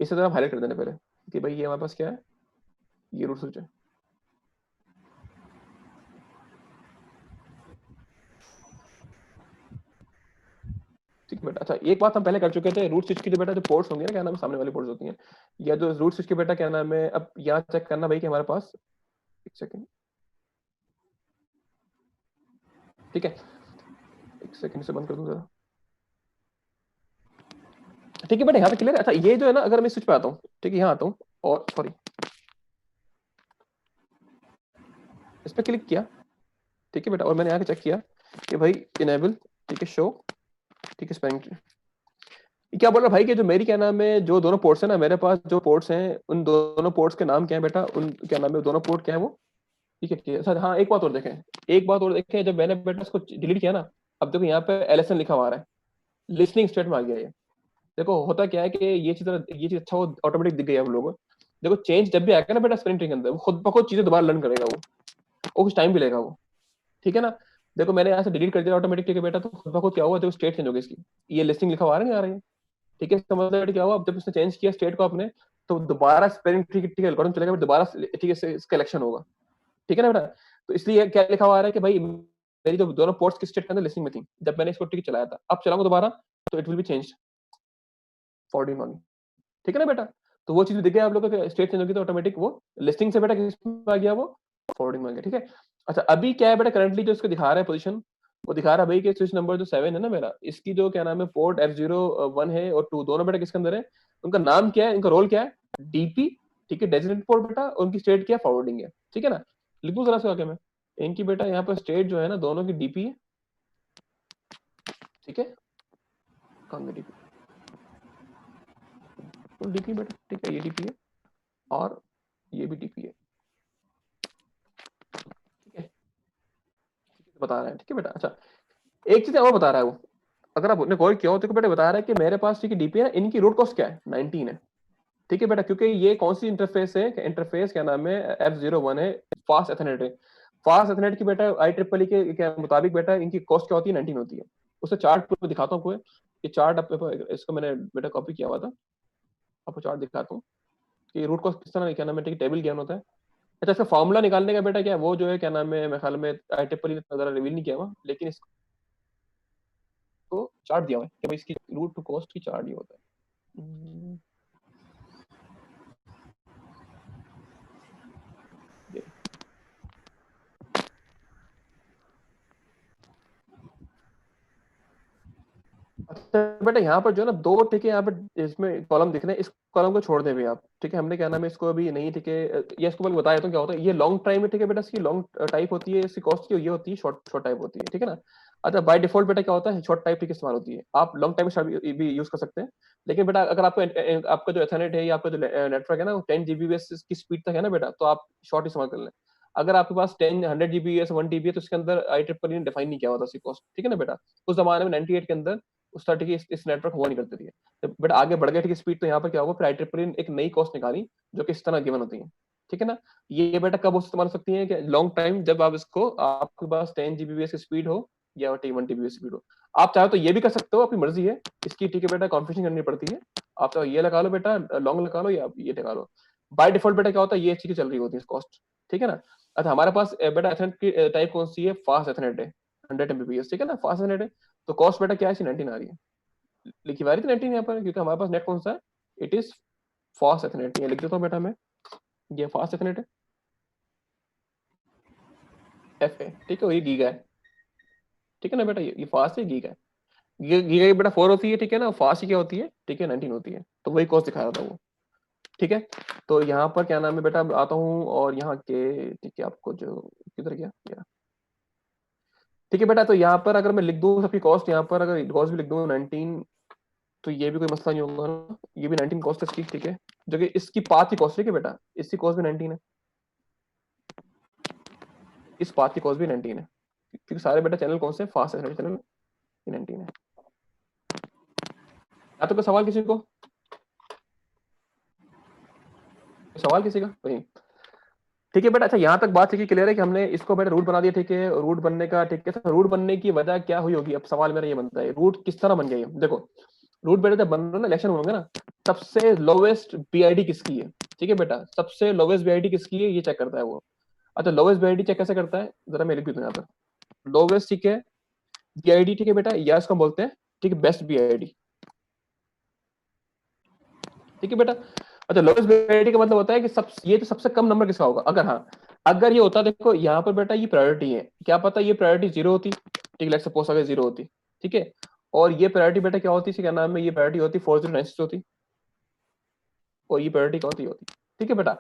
[SPEAKER 1] इसे तरह हाईलाइट कर देने पहले कि भाई ये हमारे पास क्या है, ये रूट स्विच है। ठीक है बेटा। अच्छा, एक बात हम पहले कर चुके थे, रूट स्विच की जो बेटा जो पोर्ट्स होंगे ना, क्या नाम है, सामने वाली पोर्ट्स होती हैं, या जो रूट स्विच की बेटा क्या नाम है, अब यहाँ चेक करना भाई कि हमारे पास, एक सेकंड। ठीक है, एक सेकंड से बंद कर दूं जरा। ठीक है बेटा, यहाँ पे क्लियर है। अच्छा, ये जो है ना, अगर मैं स्विच पे आता हूँ, ठीक है, यहाँ आता हूँ, और सॉरी इस पे क्लिक किया। ठीक है बेटा, और मैंने आके चेक किया कि भाई इनेबल, ठीक है, शो, ठीक है, स्पेलिंग। क्या बोल रहा भाई कि जो मेरी क्या नाम है, जो दोनों पोर्ट्स है ना मेरे पास, जो पोर्ट्स हैं उन दोनों पोर्ट्स के नाम क्या है बेटा, उन क्या नाम है दोनों पोर्ट क्या है वो। ठीक है, ठीक है सर। हाँ, एक बात और देखें, एक बात और देखें, जब मैंने बेटा इसको डिलीट किया ना, अब देखो यहाँ पे एलएसएन लिखा हुआ आ रहा है, लिसनिंग स्टेट में आ गया ये। देखो होता क्या है कि ये चीज अच्छा वो ऑटोमेटिक दिख गई है हम लोगों को। देखो चेंज जब भी आएगा ना बेटा स्प्रिंग ट्री के अंदर, वो खुद ब खुद चीजें दोबारा लर्न करेगा वो, और कुछ टाइम भी लेगा वो। ठीक है ना। देखो मैंने यहाँ से डिलीट कर दिया ऑटोमेटिक, ठीक है बेटा, तो खुद ब खुद क्या हुआ, देखो स्टेट चेंज हो गई इसकी, ये लिस्टिंग लिखा हुआ नहीं आ रही है। ठीक है, इसका मतलब क्या हुआ, अब जब उसने चेंज किया स्टेट को अपने, तो दोबारा स्पेलिंग ठीक ठीक है एल्गोरिथम चलेगा, फिर दोबारा ठीक है इसका इलेक्शन होगा। ठीक है ना बेटा। तो इसलिए क्या लिखा हुआ आ रहा है कि भाई मेरी जो दोनों पोर्ट्स की स्टेट के अंदर लिस्टिंग में थी, जब मैंने इसको ठीक चलाया था, अब चलाऊंगा दोबारा तो it will be change forwarding on. ठीक है ना बेटा। तो वो चीज भी दिख गया आप लोगों को, स्टेट चेंज होगी तो ऑटोमेटिक वो लिस्टिंग से बेटा किस में आ गया, वो फॉरवर्डिंग में आ गया। ठीक है। अच्छा, अभी क्या है बेटा, करंटली जो इसको दिखा रहा है पोजीशन, वो दिखा रहा है भाई कि स्विच नंबर जो 7 है ना मेरा, इसकी जो क्या नाम है पोर्ट F01 है और 2 दोनों बेटा किसके अंदर है, उनका नाम क्या है, इनका रोल क्या है, डीपी। ठीक है, डेजिग्नेटेड पोर्ट बेटा, और उनकी स्टेट क्या है, फॉरवर्डिंग है। ठीक है ना। लिखूं जरा इसको आगे मैं, इनकी बेटा यहाँ पर स्टेट जो है ना दोनों की डीपी है। ठीक है, कौन सी डीपी, डीपी बेटा, ठीक है, ये डीपी है, और ये भी डीपी है। ठीक है, बता रहे हैं। ठीक है बेटा। अच्छा, एक चीज और बता रहा है वो, अगर आप ने गौर किया हो तो बेटा बता रहा है कि मेरे पास ठीक है डीपी है, इनकी रूट कॉस्ट क्या है 19 है। ठीक है बेटा, क्योंकि ये कौन सी इंटरफेस है, इंटरफेस क्या नाम है, F01 है, फास्ट एथरनेट है। फास्ट एथरनेट की बेटा IEEE के मुताबिक बेटा इनकी कॉस्ट क्या होती है, 19 होती है। उससे चार्ट पर दिखाता हूँ आपको, ये चार्ट इसको मैंने बेटा कॉपी किया हुआ था, आपको चार्ट दिखाता हूँ कि रूट कॉस्ट किस तरह क्या नाम है, ठीक टेबल ज्ञान होता है। अच्छा, इसका फॉर्मूला निकालने का बेटा क्या है, वो जो है क्या नाम है, मेरे ख्याल में IEEE ने ज़रा रिवील नहीं किया हुआ, लेकिन इसको चार्ट दिया हुआ है कि भाई इसकी रूट टू कॉस्ट की चार्ट ये होता है। ये अच्छा बेटा, यहाँ पर जो है ना दो, ठीक है, यहाँ पर इसमें कॉलम दिख रहे हैं, इस कॉलम को छोड़ दें भी आप, ठीक है, हमने क्या नाम है इसको अभी नहीं, ठीक है, ये इसको मैं बताया तो क्या होता है, ये लॉन्ग टाइम है, ठीक है बेटा, इसकी लॉन्ग टाइप होती है, इसकी कॉस्ट की ये होती है शॉर्ट शॉर्ट टाइप होती है, ठीक है ना। अच्छा, बाय डिफॉल्ट बेटा क्या होता है, शॉर्ट टाइप ठीक इस्तेमाल होती है, आप लॉन्ग टाइम भी यूज कर सकते हैं। लेकिन बेटा अगर आपको आपका जो एथरनेट है या आपका जो नेटवर्क है ना, वो 10 Gbps की स्पीड तक है ना बेटा, तो आप शॉर्ट इस्तेमाल कर लें। अगर आपके पास 100 Gbps 1 TB है, तो इसके अंदर IEEE ने डिफाइन नहीं किया हुआ था इसकी कॉस्ट, ठीक है ना बेटा। उस जमाने में 98 के अंदर उस तरह की इस नेटवर्क हुआ नहीं करती थी। जब बट आगे बढ़ गए ठीक स्पीड, तो यहाँ पर क्या होगा, फिर IEEE ने एक नई कॉस्ट निकाली जो कि इस तरह गिवन होती है, ठीक है ना। ये बेटा कब इस्तेमाल हो सकती है कि लॉन्ग टाइम, जब आप इसको, आपके पास 10 Gbps की स्पीड हो या 1 TB स्पीड हो। आप चाहो तो ये भी कर सकते हो, आपकी मर्जी है इसकी, ठीक है बेटा, कॉन्फ़िगरेशन करनी पड़ती है। आप चाहो ये लगा लो बेटा लॉन्ग लगा लो, या आप ये लगा लो। बाय डिफॉल्ट बेटा क्या होता है, ये चीजें चल रही होती है कॉस्ट, ठीक है ना। अच्छा, हमारे पास बेटा एथरनेट की टाइप कौन सी है, फास्ट एथरनेट है, 100 Mbps, ठीक है ना, फास्ट एथरनेट है। तो कॉस्ट बेटा क्या है, 19 आ रही है, लिखी हुई थी 19 यहाँ पर, क्योंकि हमारे पास नेट कौन सा है, इट इज फास्ट एथरनेट। ये लिख देता हूँ बेटा मैं, ये फास्ट एथरनेट है, F है, ठीक है, और ये गीगा है, ठीक है ना बेटा, ये फास्ट है, गीगा है। गीगा की बेटा 4 होती है, ठीक है ना, फास्ट की क्या होती है, ठीक है, 19 होती है, तो वही कॉस्ट दिखा रहा था वो, ठीक है। तो यहाँ पर क्या नाम है बेटा, आता हूँ और यहाँ के, ठीक है, आपको जो किधर गया, ठीक है बेटा। तो यहाँ पर अगर मैं लिख दूँ सबकी कॉस्ट, यहाँ पर अगर कॉस्ट भी लिख दूँ 19, तो ये भी कोई मसला नहीं होगा ना, ये भी 19 कॉस्ट है इसकी, ठीक है, जो कि इसकी पाथ की कॉस्ट, ठीक है बेटा, इसकी कॉस्ट भी 19 है, इस पाथ की कॉस्ट भी 19 है, क्योंकि सारे बेटा चैनल कौन से, फास्ट है चैनल, 19 है। या तो कोई सवाल किसी को, सवाल किसी का नहीं, ठीक है बेटा। अच्छा, यहाँ तक बात ठीक है, क्लियर है कि हमने इसको बेटा रूट बना दिया, ठीक है, रूट बनने का, ठीक है, रूट बनने की वजह क्या हुई होगी, अब सवाल मेरा ये बनता है, रूट किस तरह बन गया, देखो रूट बेटा जब बन रहा है ना, इलेक्शन होंगे ना, सबसे लोवेस्ट BID किसकी है, ठीक है बेटा, सबसे लोवेस्ट BID किसकी है, ये चेक करता है वो। अच्छा, लोवेस्ट BID चेक कैसे करता है, जरा मैं लिख भी दूं यहाँ पर, लोवेस्ट, ठीक है, BID, ठीक है बेटा, या इसको बोलते हैं, ठीक है, बेस्ट BID, ठीक है बेटा। अच्छा, लोएस्ट प्रायोरिटी का मतलब होता है कि सब, ये तो सबसे कम नंबर किसका होगा, अगर हाँ, अगर ये होता, देखो यहाँ पर बेटा ये प्रायोरिटी है, क्या पता ये प्रायोरिटी 0 होती, ठीक है, लेट्स सपोज अगर 0 होती, ठीक है, और ये प्रायोरिटी बेटा क्या होती, क्या नाम है, ये प्रायोरिटी होती 4096 होती, और ये प्रायोरिटी क्या होती, ठीक है बेटा।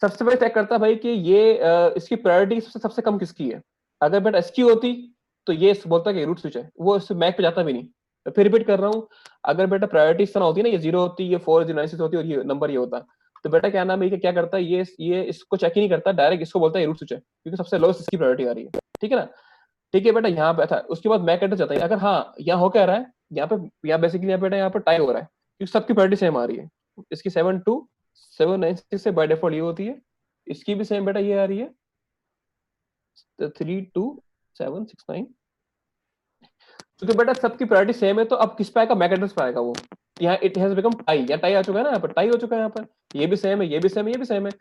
[SPEAKER 1] सबसे पहले चेक करता है भाई कि ये इसकी प्रायोरिटी सबसे कम किसकी है। अगर बेटा इसकी होती, तो ये बोलता है कि रूट स्विच है, वो इससे मैक पे जाता भी नहीं। तो फिर रिपीट कर रहा हूँ, अगर बेटा प्रायोरिटी इस तरह होती है ना, ये 0 होती, ये 4096 होती और ये नंबर ये होता, तो बेटा क्या नाम है, ये क्या करता है, ये इसको चेक ही नहीं करता, डायरेक्ट इसको बोलता है ये रूट स्विच है, क्योंकि सबसे लोएस्ट इसकी प्रायोरिटी आ रही है, ठीक है ना। ठीक है बेटा, यहाँ पे था, उसके बाद मैक एड्रेस जाता है, अगर हाँ यहाँ हो क्या रहा है, यहाँ बेसिकली यहाँ बेटा यहाँ पर टाई हो रहा है, क्योंकि सबकी प्रायोरिटी सेम आ रही है, इसकी 72796 से बाय डिफॉल्ट ये होती है, इसकी भी सेम बेटा ये आ रही है 32769, क्योंकि बेटा सबकी प्रायोरिटी सेम है, तो अब किस पे आएगा, मैक एड्रेस पे आएगा वो। यहाँ इट हैज बिकम टाई, या टाई आ चुका है ना, यहाँ पर टाई हो चुका है, यहाँ पर ये भी सेम है, ये भी सेम है, ये भी सेम है।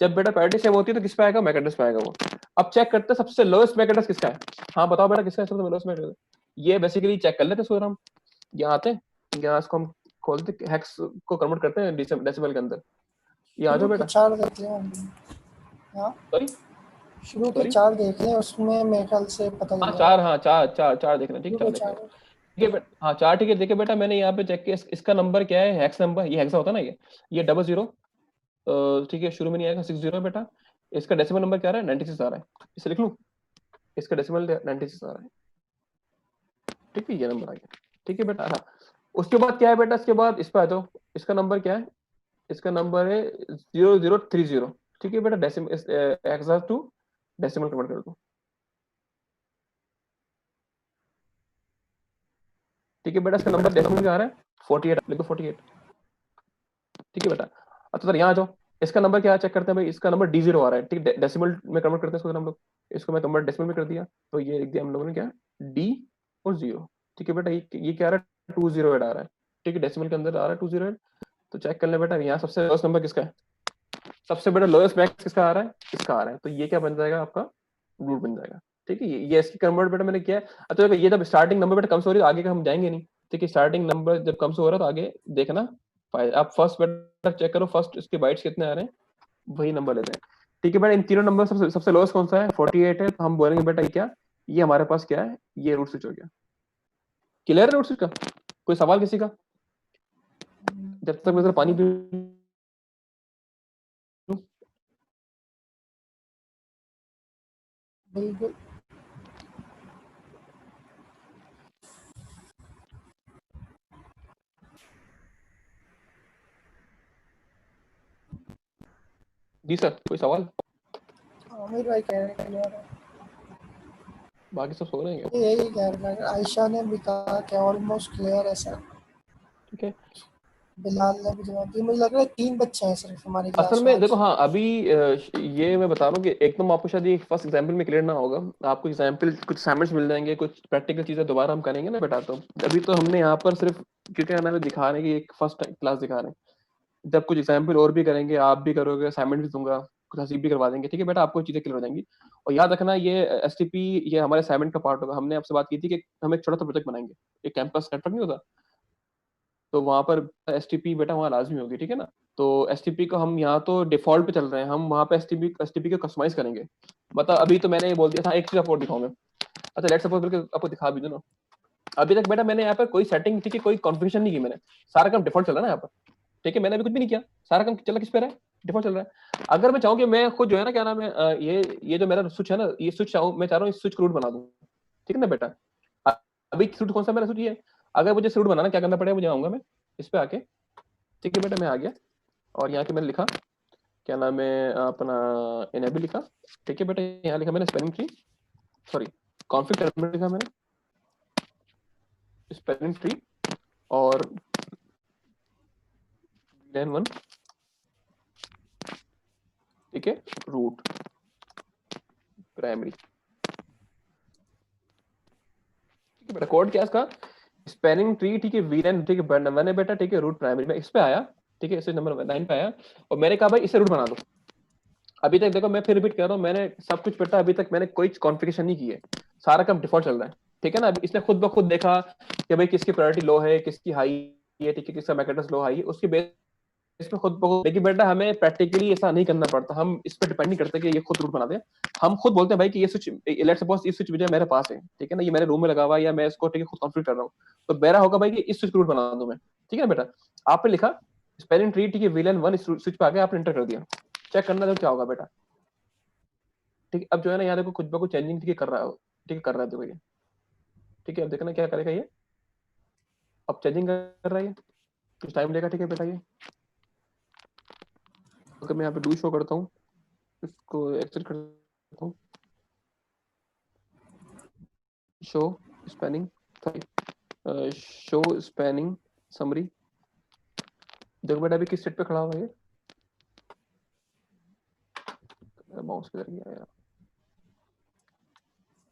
[SPEAKER 1] जब बेटा प्रायोरिटी सेम होती है तो किस पे आएगा, मैक एड्रेस पे आएगा वो। अब चेक करते हैं सबसे लोएस्ट मैक एड्रेस किसका है। हाँ बताओ बेटा किसका है सबसे लोएस्ट मैक एड्रेस, ये बेसिकली चेक कर लेते हैं, हम यहाँ आते हैं, यहाँ इसको हम खोलते, हेक्स को कन्वर्ट करते हैं डेसिमल के अंदर, ये आ जाओ
[SPEAKER 2] शुरू के
[SPEAKER 1] बेटा,
[SPEAKER 2] 4 देख लें हाँ,
[SPEAKER 1] सॉरी
[SPEAKER 2] शुरू के
[SPEAKER 1] सॉरी,
[SPEAKER 2] 4 देख लें, उसमें मेरे ख्याल से पता
[SPEAKER 1] हाँ
[SPEAKER 2] चल
[SPEAKER 1] चार,
[SPEAKER 2] जाएगा।
[SPEAKER 1] हाँ चार चार चार देख रहे हैं, ठीक,
[SPEAKER 2] शुरू
[SPEAKER 1] चार
[SPEAKER 2] के
[SPEAKER 1] देख रहे
[SPEAKER 2] 4
[SPEAKER 1] हैं, ठीक है बेटा, हाँ चार, ठीक है, देखिए बेटा मैंने यहाँ पे चेक किया, इसका नंबर क्या है, हेक्स नंबर, ये हेक्सा होता है ना, ये 00, ठीक है, शुरू में नहीं आएगा, 60 है बेटा। इसका डेसिमल नंबर क्या आ रहा है, 96 आ रहा है, इसे लिख लूँ, इसका डेसिमल 96 आ रहा है, ठीक है, ये नंबर आ गया, ठीक है बेटा। हाँ, उसके बाद क्या है बेटा, इसके बाद इस पर आ जाओ, इसका नंबर क्या है, इसका नंबर है 0030, ठीक है बेटा, decimal hexa to decimal convert कर दो, ठीक है बेटा, इसका नंबर डेसिमल में आ रहा है 48, लिखो 48। ठीक है बेटा, अच्छा सर यहाँ आ जाओ, इसका नंबर क्या चेक करते हैं भाई, इसका नंबर D0 आ रहा है। ठीक है, डेसिमल में कन्वर्ट करते हैं इसको हम लोग, इसको मैं कन्वर्ट डेसिमल में कर दिया, तो ये लिख दिया हम लोगों ने क्या, D और 0। ठीक है बेटा, ये क्या आ रहा है, 208 आ रहा है। ठीक है, डेसिमल के अंदर आ रहा है 208। तो चेक कर ले बेटा, यहाँ सबसे लोएस्ट नंबर किसका है, सबसे बड़ा लोएस्ट मैक्स किसका आ रहा है, इसका आ रहा है। तो ये क्या बन जाएगा आपका, रूट बन जाएगा। ठीक है, ये इसकी कन्वर्ट बेटा मैंने किया है। अच्छा देखो, ये जब स्टार्टिंग नंबर बेटा कम से हो रही है तो आगे का हम जाएंगे नहीं। ठीक है, स्टार्टिंग नंबर जब कम से हो रहा है तो आगे देखना, आप फर्स्ट बेटा चेक करो, फर्स्ट इसके बाइट्स कितने आ रहे हैं, वही नंबर लेते हैं। ठीक है बेटा, इन तीनों नंबर सबसे सबसे लोएस्ट कौन सा है, 48 है, तो हम बोलेंगे बेटा ये क्या, ये हमारे पास क्या है, ये रूट स्विच हो गया। क्लियर है रूट स्विच का, कोई सवाल किसी का, जब तक मैं जरा पानी पी लूं।
[SPEAKER 2] बिल्कुल।
[SPEAKER 1] जी सर, कोई सवाल,
[SPEAKER 2] आमिर भाई कह रहे हैं क्लियर है।
[SPEAKER 1] बाकी सब सो रहे हैं क्या?
[SPEAKER 2] ये यही कह रहे हैं, आयशा ने भी कहा कि ऑलमोस्ट क्लियर है सर।
[SPEAKER 1] ठीक है,
[SPEAKER 2] बिलाल ने भी जवाब दिया। मुझे लग रहा है 3 बच्चे हैं सिर्फ हमारी
[SPEAKER 1] असल
[SPEAKER 2] क्लास में
[SPEAKER 1] में देखो
[SPEAKER 2] आज।
[SPEAKER 1] हाँ, अभी ये मैं बता रहा हूँ कि एकदम आपको शायद ये फर्स्ट एग्जाम्पल में क्लियर ना होगा, आपको एग्जाम्पल कुछ असाइनमेंट्स मिल जाएंगे, कुछ प्रैक्टिकल चीजें दोबारा हम करेंगे ना बेटा। तो अभी तो हमने यहाँ पर सिर्फ क्योंकि हमें दिखा रहे हैं कि एक फर्स्ट क्लास दिखा रहे हैं, जब कुछ एग्जाम्पल और भी करेंगे, आप भी करोगे, असाइनमेंट भी दूंगा, कुछ हसीब भी करवा देंगे। ठीक है बेटा, आपको चीजें क्लियर हो जाएंगी। और याद रखना, ये STP ये हमारे असाइनमेंट का पार्ट होगा। हमने आपसे बात की थी कि हम एक छोटा सा प्रोजेक्ट बनाएंगे, एक कैंपस नेटवर्क नहीं होता, तो वहां पर STP बेटा वहाँ लाजमी होगी। ठीक है ना, तो STP को हम यहाँ तो डिफॉल्ट पे चल रहे हैं, हम वहाँ पे STP को कस्टमाइज करेंगे। मतलब अभी तो मैंने ये बोल दिया था, एक चीज आपको दिखाऊंगा। अच्छा लेट्स सपोज करके आपको दिखा भी दूं ना, अभी तक बेटा मैंने यहाँ पर कोई सेटिंग, ठीक है, कोई कॉन्फ़िगरेशन नहीं की मैंने, सारा काम डिफॉल्ट चल रहा है ना यहाँ पर। ठीक है, मैंने अभी कुछ भी नहीं किया, सारा काम चल किस पे रहा है, डिफॉल्ट चल रहा है। अगर मैं चाहूँ कि मैं खुद जो है ना, क्या नाम है, ये जो मेरा स्विच है ना, ये स्विच चाहूँ, मैं चाह रहा हूँ इस स्विच को रूट बना दूँ। ठीक है ना बेटा, अभी स्विच कौन सा मेरा स्विच ये है। अगर मुझे स्विच बनाना क्या करना पड़ेगा, मुझे आऊंगा मैं इस पे आके। ठीक है बेटा, मैं आ गया और यहाँ पे मैंने लिखा, क्या नाम है अपना, इनेबल लिखा। ठीक है बेटा, यहाँ लिखा मैंने spelling tree, sorry config terminal लिखा मैंने, स्पेलिंग ट्री और लेन 1। ठीक है, रूट प्राइमरी। ठीक है बेटा, कोड क्या है इसका, स्पेलिंग ट्री। ठीक है, वीलेन, ठीक है मैंने बेटा, ठीक है, रूट प्राइमरी में इस पे आया। ठीक है, इसे नंबर 9 पे आया और मैंने कहा भाई इसे रूट बना दो। अभी तक देखो, मैं फिर रिपीट कर रहा हूँ, मैंने सब कुछ बेटा अभी तक मैंने कोई कॉन्फ़िगरेशन नहीं की है, सारा काम डिफॉल्ट चल रहा है। ठीक है ना, अभी इसने खुद ब खुद देखा कि भाई किसकी प्रायोरिटी लो है, किसकी हाई है, ठीक है, किसका मैकेडस लो हाई है, उसके बेस पे खुद ब खुद। लेकिन बेटा हमें प्रैक्टिकली ऐसा नहीं करना पड़ता, हम इस पर डिपेंड नहीं करते कि ये खुद रूट बना दे। हम खुद बोलते हैं भाई कि ये स्विच, लेट्स सपोज ये स्विच मेरे पास है, ठीक है ना, ये मेरे रूम में लगा हुआ है, या मैं इसको ठीक है खुद कॉन्फ़िगर कर रहा हूँ, तो मेरा होगा भाई कि इस स्विच को रूट बना दूं मैं। ठीक है ना बेटा, आपने लिखा स्पेलिंग ट्री, ठीक है, विलन 1 स्विच पे आ गया, आपने एंटर कर दिया, चेक करना तो क्या होगा बेटा। ठीक है, अब जो है ना यहाँ देखो कुछ ब कुछ चेंजिंग ठीक है कर रहा है, ठीक है कर रहा है देखो ये। ठीक है, अब देखना क्या करेगा ये, अब चेंजिंग कर रहा है ये, कुछ टाइम लेगा। ठीक है बेटा, ये अगर मैं यहाँ पे डू शो करता हूँ, इसको एक्सेट करता हूँ, show spanning, sorry show spanning summary. देखो बेटा अभी किस सेट पे खड़ा हुआ है ये, माउस किधर गया यार,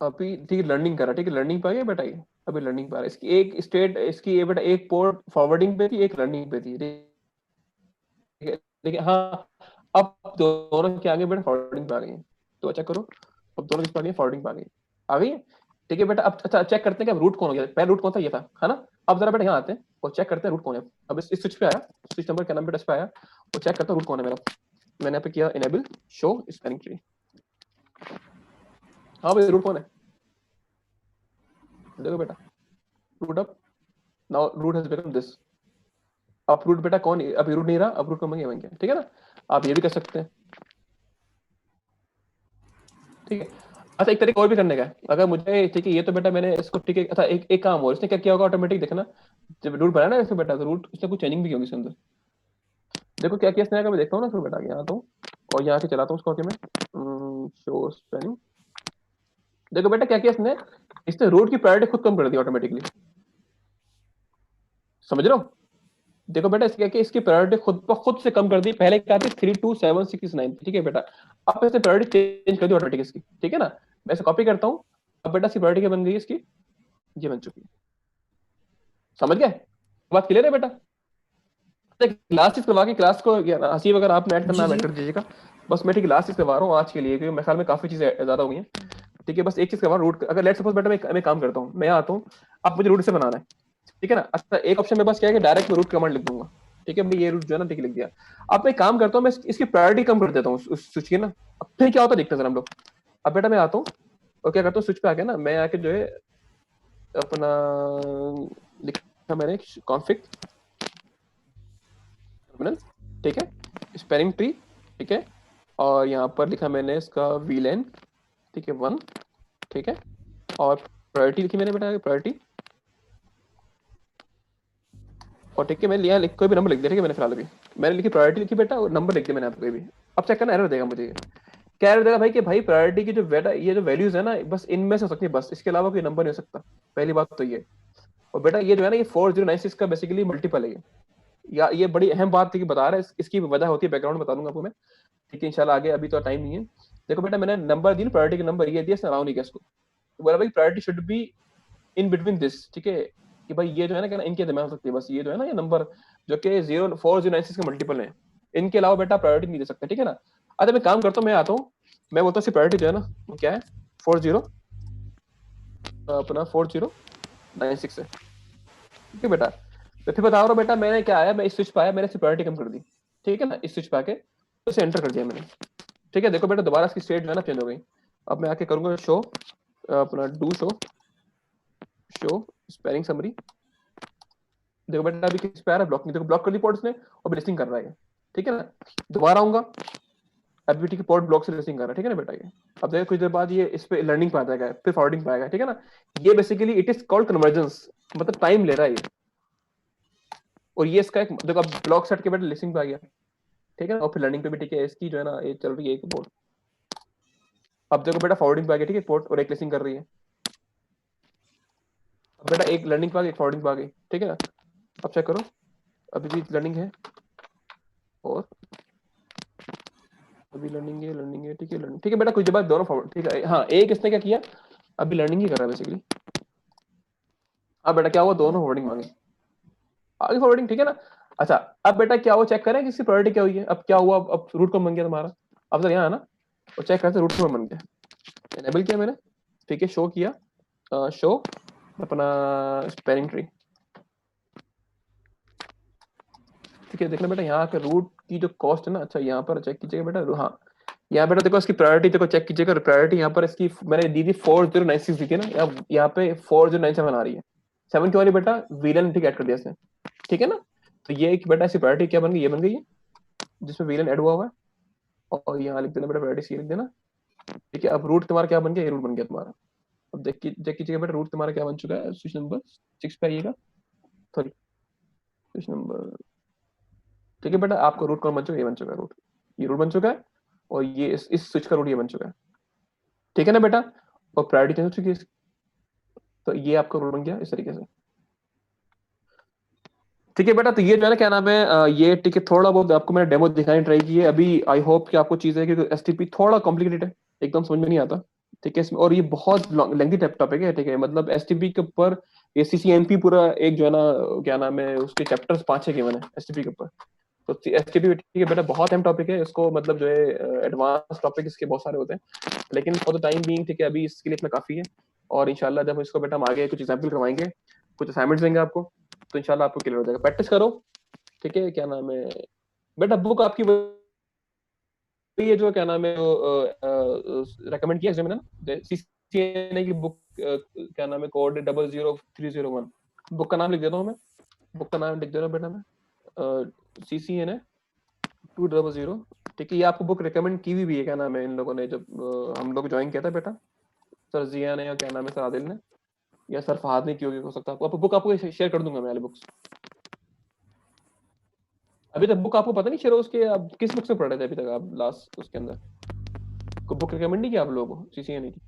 [SPEAKER 1] अभी ठीक है लर्निंग कर रहा है। ठीक है, लर्निंग पे आ गया बेटा ये, अभी लर्निंग पे आ रहा है। इसकी एक स्टेट, इसकी ये बेटा एक पोर्ट फॉरवर्डिंग पे थी, एक लर्निंग पे थी। ठीक है, लेकिन हाँ अब दोनों के आगे बेटा फॉरवर्डिंग पे आ गई है, तो चेक करो, अब दोनों किस पे आ गई, फॉरवर्डिंग पे आ गई है। ठीक है बेटा, अब अच्छा चेक करते हैं कि अब रूट कौन हो गया, पहले रूट कौन था, ये था, है ना। अब जरा बेटा यहाँ आते हैं और चेक करते हैं रूट कौन है। अब इस स्विच पे आया, स्विच नंबर क्या नाम बेटा इस पे आया, और चेक करता हूँ रूट कौन है मेरा। मैंने यहाँ पे किया इनेबल शो स्पैनिंग ट्री, हाँ भाई रूट कौन है, देखो बेटा, root up, now root has become this. अब रूट बेटा कौन, अब रूट नहीं रहा, अब रूट कौन बन गया। ठीक है ना, आप ये भी कर सकते हैं। ठीक है, अच्छा एक तरीका और भी करने का है, अगर मुझे, ठीक है, ये तो बेटा मैंने इसको, ठीक है, अच्छा एक काम और, इसने क्या किया होगा ऑटोमेटिक, देखना जब रूट बनाया ना इसको बेटा, तो रूट इसने कुछ चेंजिंग भी की होगी इसके अंदर। देखो क्या किया इसने, अगर मैं देखता हूँ ना इसको बेटा, यहाँ तो और यहाँ से चलाता हूँ उसको आके मैं, शो स्पेलिंग। देखो बेटा क्या किया इसने, इसने रूट की प्रायोरिटी खुद कम कर दी ऑटोमेटिकली। समझ रहे हो? देखो बेटा इसके कि इसकी प्रायोरिटी खुद से कम कर दी। पहले क्या थी 32769, ठीक है बेटा, अब इसने प्रायोरिटी चेंज कर दी ऑटोमेटिक इसकी, ठीक है ना। मैं इसे कॉपी करता हूँ। अब बेटा इसकी प्रायोरिटी क्या बन गई इसकी, ये बन चुकी है। समझ गए? बात क्लियर है बेटा? लास्ट चीज करवा के क्लास को हसीब अगर आपने ऐड करना
[SPEAKER 2] जी
[SPEAKER 1] है
[SPEAKER 2] जी
[SPEAKER 1] ऐड कर दीजिएगा। बस मैं ठीक लास्ट चीज करवा रहा हूँ आज के लिए, क्योंकि मेरे ख्याल में काफी चीजें ज्यादा हो गई हैं। ठीक है, बस एक चीज करवा रूट, अगर लेट सपोज बेटा मैं काम करता हूँ, मैं आता हूँ, अब मुझे रूट से बनाना है, ठीक है ना। अच्छा एक ऑप्शन मेरे पास क्या है कि डायरेक्ट मैं रूट कमांड लिख दूंगा, ठीक है, मैंने ये रूट जो है ना ठीक लिख दिया। अब मैं काम करता हूँ, मैं इसकी प्रायोरिटी कम कर देता हूँ उस स्विच की ना। अब फिर क्या होता है देखते हैं जरा हम लोग। अब बेटा मैं आता हूँ और क्या करता हूँ, स्विच पे आके ना मैं आके जो है अपना लिखा मैंने कॉन्फिग टर्मिनल, ठीक है, स्पेनिंग ट्री, ठीक है, और यहाँ पर लिखा मैंने इसका वीलेन, ठीक है 1, ठीक है, और प्रायोरिटी लिखी मैंने बेटा प्रायोरिटी, और ठीक है मैंने लिया कोई भी नंबर लिख दिया, ठीक है, मैंने फिलहाल अभी मैंने लिखी प्रायोरिटी लिखी बेटा और नंबर लिख दिया मैंने आपको कोई भी। अब चेक करना एरर देगा मुझे ये। क्या एरर देगा भाई कि भाई प्रायोरिटी की जो बेटा ये जो वैल्यूज है ना बस इनमें से हो सकती है, बस इसके अलावा कोई नंबर नहीं हो सकता। पहली बात तो ये। और बेटा ये जो है ना ये 4096 का बेसिकली मल्टीपल है ये। या ये बड़ी अहम बात थी कि बता रहा है, इसकी वजह होती है बैकग्राउंड बता दूंगा आपको मैं, ठीक है इंशाल्लाह आगे, अभी तो टाइम नहीं है। देखो बेटा मैंने नंबर दी प्रायोरिटी का नंबर ये दिया, इसने अलाउ नहीं किया इसको, तो बोला भाई priority should be in between this, ठीक है, कि भाई ये जो है ना क्या इनके दरमियान हो सकती है, बस ये जो है ना ये नंबर जो कि 4096 के मल्टीपल है, इनके अलावा बेटा प्रायोरिटी नहीं दे सकता, ठीक है ना। अच्छा मैं काम करता हूँ, मैं आता हूँ, मैं बोलता हूँ प्रायोरिटी जो है ना वो क्या है 40 अपना 4096 है, ठीक है बेटा। तो फिर बता रहा हूँ बेटा मैंने क्या आया, मैं इस स्विच पे आया, मैंने प्रायोरिटी कम कर दी, ठीक है ना, इस स्विच पे आके तो इसे एंटर कर दिया मैंने, ठीक है। देखो बेटा दोबारा इसकी स्टेट जो है ना चेंज हो गई। अब मैं आके करूंगा शो अपना डू शो स्पेलिंग समरी। देखो बेटा अभी किस पे आ रहा है, ब्लॉक नहीं, देखो ब्लॉक कर दी पोर्ट्स ने और लिस्टिंग कर रहा है, ठीक है ना। दोबारा आऊंगा, अभी ठीक है पोर्ट ब्लॉक से लिस्टिंग कर रहा है, ठीक है ना बेटा ये। अब देखो कुछ देर बाद ये इस पे लर्निंग पे आ जाएगा, फिर फॉरवर्डिंग पे आएगा, ठीक है ना। ये basically it is called convergence, मतलब टाइम ले रहा है ये। और ये इसका एक देखो अब ब्लॉक सेट के बेटा लिस्टिंग पे आ गया, ठीक है ना, और फिर लर्निंग पे भी ठीक है इसकी जो है ना ये चल रही है एक पोर्ट। अब देखो बेटा फॉरवर्डिंग पे आ गया, ठीक है, पोर्ट और एक लिस्टिंग कर रही है। अब बेटा एक लर्निंग पे आ गई, एक फॉरवर्डिंग पे आ गई, ठीक है ना। अब चेक करो अभी भी लर्निंग है और अभी लर्निंग है, ठीक है लर्निंग, ठीक है बेटा कुछ देर बाद दोनों फॉरवर्ड, ठीक है हाँ एक इसने क्या किया अभी लर्निंग ही कर रहा है बेसिकली। हाँ बेटा क्या हुआ, दोनों फॉरवर्डिंग मांगे, आगे फॉरवर्डिंग, ठीक है ना। अच्छा अब बेटा क्या हुआ चेक करें किसकी प्रायोरिटी क्या हुई है, अब क्या हुआ, अब रूट कौन बन गया तुम्हारा। अब सर यहाँ है ना, और चेक करते रूट कौन बन गया, एनेबल किया मैंने, ठीक है, शो किया शो अपना स्पेलिंग ट्री, ठीक है। देखना बेटा यहाँ के रूट की जो कॉस्ट है ना, अच्छा यहाँ पर चेक कीजिएगा बेटा, हाँ यहाँ बेटा देखो इसकी प्रायोरिटी देखो चेक कीजिएगा, प्रायोरिटी यहाँ पर इसकी मैंने दी थी 4096 दी थी ना, यहाँ पे 4097 आ रही है, 7 क्यों आ रही बेटा, वीलन ठीक ऐड कर दिया इसने, ठीक है ना। तो ये एक बेटा ऐसी प्रायोरिटी क्या बन गई, ये बन गई है जिसमें वीलन ऐड हुआ हुआ है, और यहाँ लिख देना बेटा प्रायोरिटी सी लिख देना, ठीक है। अब रूट तुम्हारा क्या बन गया, ये रूट बन गया तुम्हारा। अब देख कीजिएगा बेटा रूट तुम्हारा क्या बन चुका है, स्विच नंबर 6 पे आइएगा, सॉरी स्विच नंबर, ठीक है बेटा आपका रूट कौन बन चुका है, ये बन चुका है रूट, ये रूट बन चुका है, और ये इस स्विच का रूट ये बन चुका है, ठीक है ना बेटा। और प्रायोरिटी चेंज हो चुकी है, तो ये आपका रूट बन गया इस तरीके से, ठीक है बेटा। तो ये जो है ना क्या नाम है ये ठीक है थोड़ा बहुत आपको मैंने डेमो दिखाने ट्राई की है अभी, आई होप कि आपको चीज है, क्योंकि एसटीपी थोड़ा कॉम्प्लिकेटेड है, एकदम समझ में नहीं आता, ठीक है इसमें, और ये बहुत लेंथी टॉपिक है, ठीक है, मतलब एसटीपी के ऊपर ये सीसीएनपी पूरा एक जो है ना क्या नाम है उसके चैप्टर्स 5-6 के मैंने एसटीपी के ऊपर। तो एसटीपी ठीक है बेटा बहुत अहम टॉपिक है, इसको मतलब जो है एडवांस टॉपिक इसके बहुत सारे होते हैं, लेकिन फॉर द टाइम बीइंग ठीक है अभी इसके लिए इतना काफी है। और इंशाल्लाह जब इसको बेटा हम आगे कुछ एग्जाम्पल करवाएंगे, कुछ असाइनमेंट्स देंगे आपको, तो इंशाल्लाह आपको क्लियर हो जाएगा, प्रैक्टिस करो, ठीक है। क्या नाम है बेटा बुक आपकी ये जो क्या नाम है रेकमेंड किया मैंने सीसीएनए की बुक, क्या नाम है कोड 00301, बुक का नाम लिख देता हूँ मैं, बुक का नाम लिख दे रहा हूँ बेटा मैं सीसीएनए 200, ठीक है। ये आपको बुक रिकमेंड की हुई भी है, क्या नाम है इन लोगों ने जब हम लोग ज्वाइन किया था बेटा, सर जिया ने या क्या नाम है सर आदिल ने या सर फहाद ने की होगी, हो सकता है आपको बुक आपको शेयर कर दूंगा मैं वाली बुक्स। अभी तक बुक आपको पता नहीं शेयर उसके, आप किस बुक से पढ़ रहे थे अभी तक आप लास्ट उसके अंदर को बुक रिकमेंड नहीं किया आप लोगों को सीसीएनए की।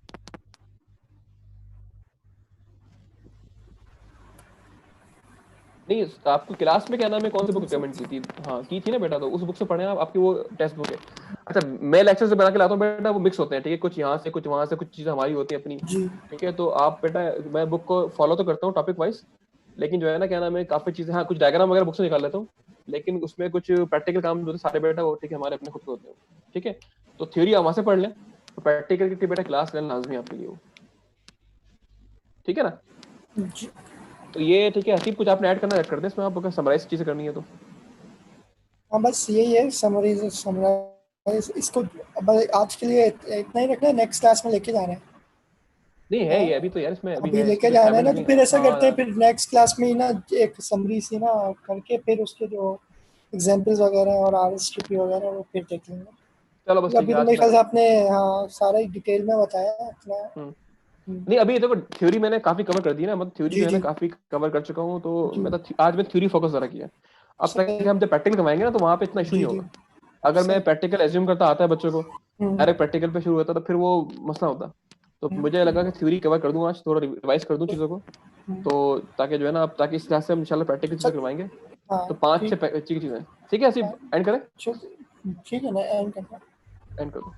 [SPEAKER 1] नहीं, आपको क्लास में क्या नाम है कौन सी बुक रिकमेंड की थी? हाँ की थी ना बेटा, तो उस बुक से पढ़े आप, आपकी वो टेक्स्ट बुक है। अच्छा मैं लेक्चर से बना के लाता हूँ बेटा, वो मिक्स होते हैं, ठीक है, कुछ यहाँ से कुछ वहाँ से, कुछ चीजें हमारी होती है अपनी,
[SPEAKER 2] जी
[SPEAKER 1] ठीक है। तो आप बेटा, मैं बुक को फॉलो तो करता हूँ टॉपिक वाइज, लेकिन जो है ना क्या नाम है, काफी चीजें, हाँ कुछ डायग्राम वगैरह बुक से निकाल लेता हूँ, लेकिन उसमें कुछ प्रैक्टिकल काम जो होते हैं सारे बेटा वो, ठीक है, हमारे अपने खुद के होते हैं, ठीक है। तो थ्योरी आप वहां से पढ़ लें, तो प्रैक्टिकल की बेटा क्लास लेना लाजमी है आपके लिए वो, ठीक है ना।
[SPEAKER 2] जी।
[SPEAKER 1] तो ये ठीक है हसीब, कुछ आपने ऐड करना, ऐड कर दें इसमें, आप अगर समराइज चीजें करनी है तो।
[SPEAKER 2] हाँ बस यही है, समरीज समराइज इसको बस आज के लिए इतना ही रखना है, नेक्स्ट क्लास में लेके जाना है।
[SPEAKER 1] नहीं है ये अभी तो यार, इसमें अभी
[SPEAKER 2] अभी
[SPEAKER 1] है, इसकी
[SPEAKER 2] लेके
[SPEAKER 1] तो
[SPEAKER 2] जाना है
[SPEAKER 1] रिक्वायरमेंट
[SPEAKER 2] ना, तो
[SPEAKER 1] नहीं है।
[SPEAKER 2] फिर ऐसा करते हैं,
[SPEAKER 1] हाँ
[SPEAKER 2] फिर नेक्स्ट क्लास में ही ना एक समरी सी ना करके, फिर उसके जो एग्जाम्पल्स वगैरह और RSTP वगैरह वो फिर देख लेंगे।
[SPEAKER 1] चलो बस
[SPEAKER 2] क्योंकि
[SPEAKER 1] ठीक
[SPEAKER 2] अभी
[SPEAKER 1] है
[SPEAKER 2] तो
[SPEAKER 1] आज
[SPEAKER 2] मेरे
[SPEAKER 1] मैं,
[SPEAKER 2] ख्याल से आपने हाँ सारा ही डिटेल में बताया है अपना।
[SPEAKER 1] हम्म, नहीं अभी देखो थ्योरी मैंने काफी कवर कर दी ना, मतलब थ्योरी
[SPEAKER 2] जी
[SPEAKER 1] जो है ना
[SPEAKER 2] जी
[SPEAKER 1] काफी कवर कर चुका हूँ, तो
[SPEAKER 2] जी
[SPEAKER 1] मैं तो आज मैं थ्योरी फोकस जरा किया। अब तक
[SPEAKER 2] सही।
[SPEAKER 1] हम जब प्रैक्टिकल करवाएंगे ना तो वहां पे इतना इशू
[SPEAKER 2] जी
[SPEAKER 1] नहीं
[SPEAKER 2] जी
[SPEAKER 1] होगा। अगर मैं
[SPEAKER 2] सही।
[SPEAKER 1] प्रैक्टिकल एज्यूम करता आता है बच्चों को,
[SPEAKER 2] हम्म
[SPEAKER 1] डायरेक्ट प्रैक्टिकल पे शुरू होता, तो फिर वो मसला होता। तो मुझे
[SPEAKER 2] हम्म,
[SPEAKER 1] लगा कि थ्योरी कवर कर दूं आज, थोड़ा रिवाइज कर दूं चीजों को,
[SPEAKER 2] हम्म।
[SPEAKER 1] तो ताकि जो है ना, अब ताकि इस क्लास से हम इंशाल्लाह प्रैक्टिकल चीजें
[SPEAKER 2] चल
[SPEAKER 1] करवाएंगे।
[SPEAKER 2] हाँ
[SPEAKER 1] तो 5
[SPEAKER 2] ठीक।
[SPEAKER 1] से चीजें, ठीक है, ऐसे
[SPEAKER 2] हाँ,
[SPEAKER 1] एंड करें,
[SPEAKER 2] चल ठीक है ना, एंड करना।
[SPEAKER 1] एंड कर दो।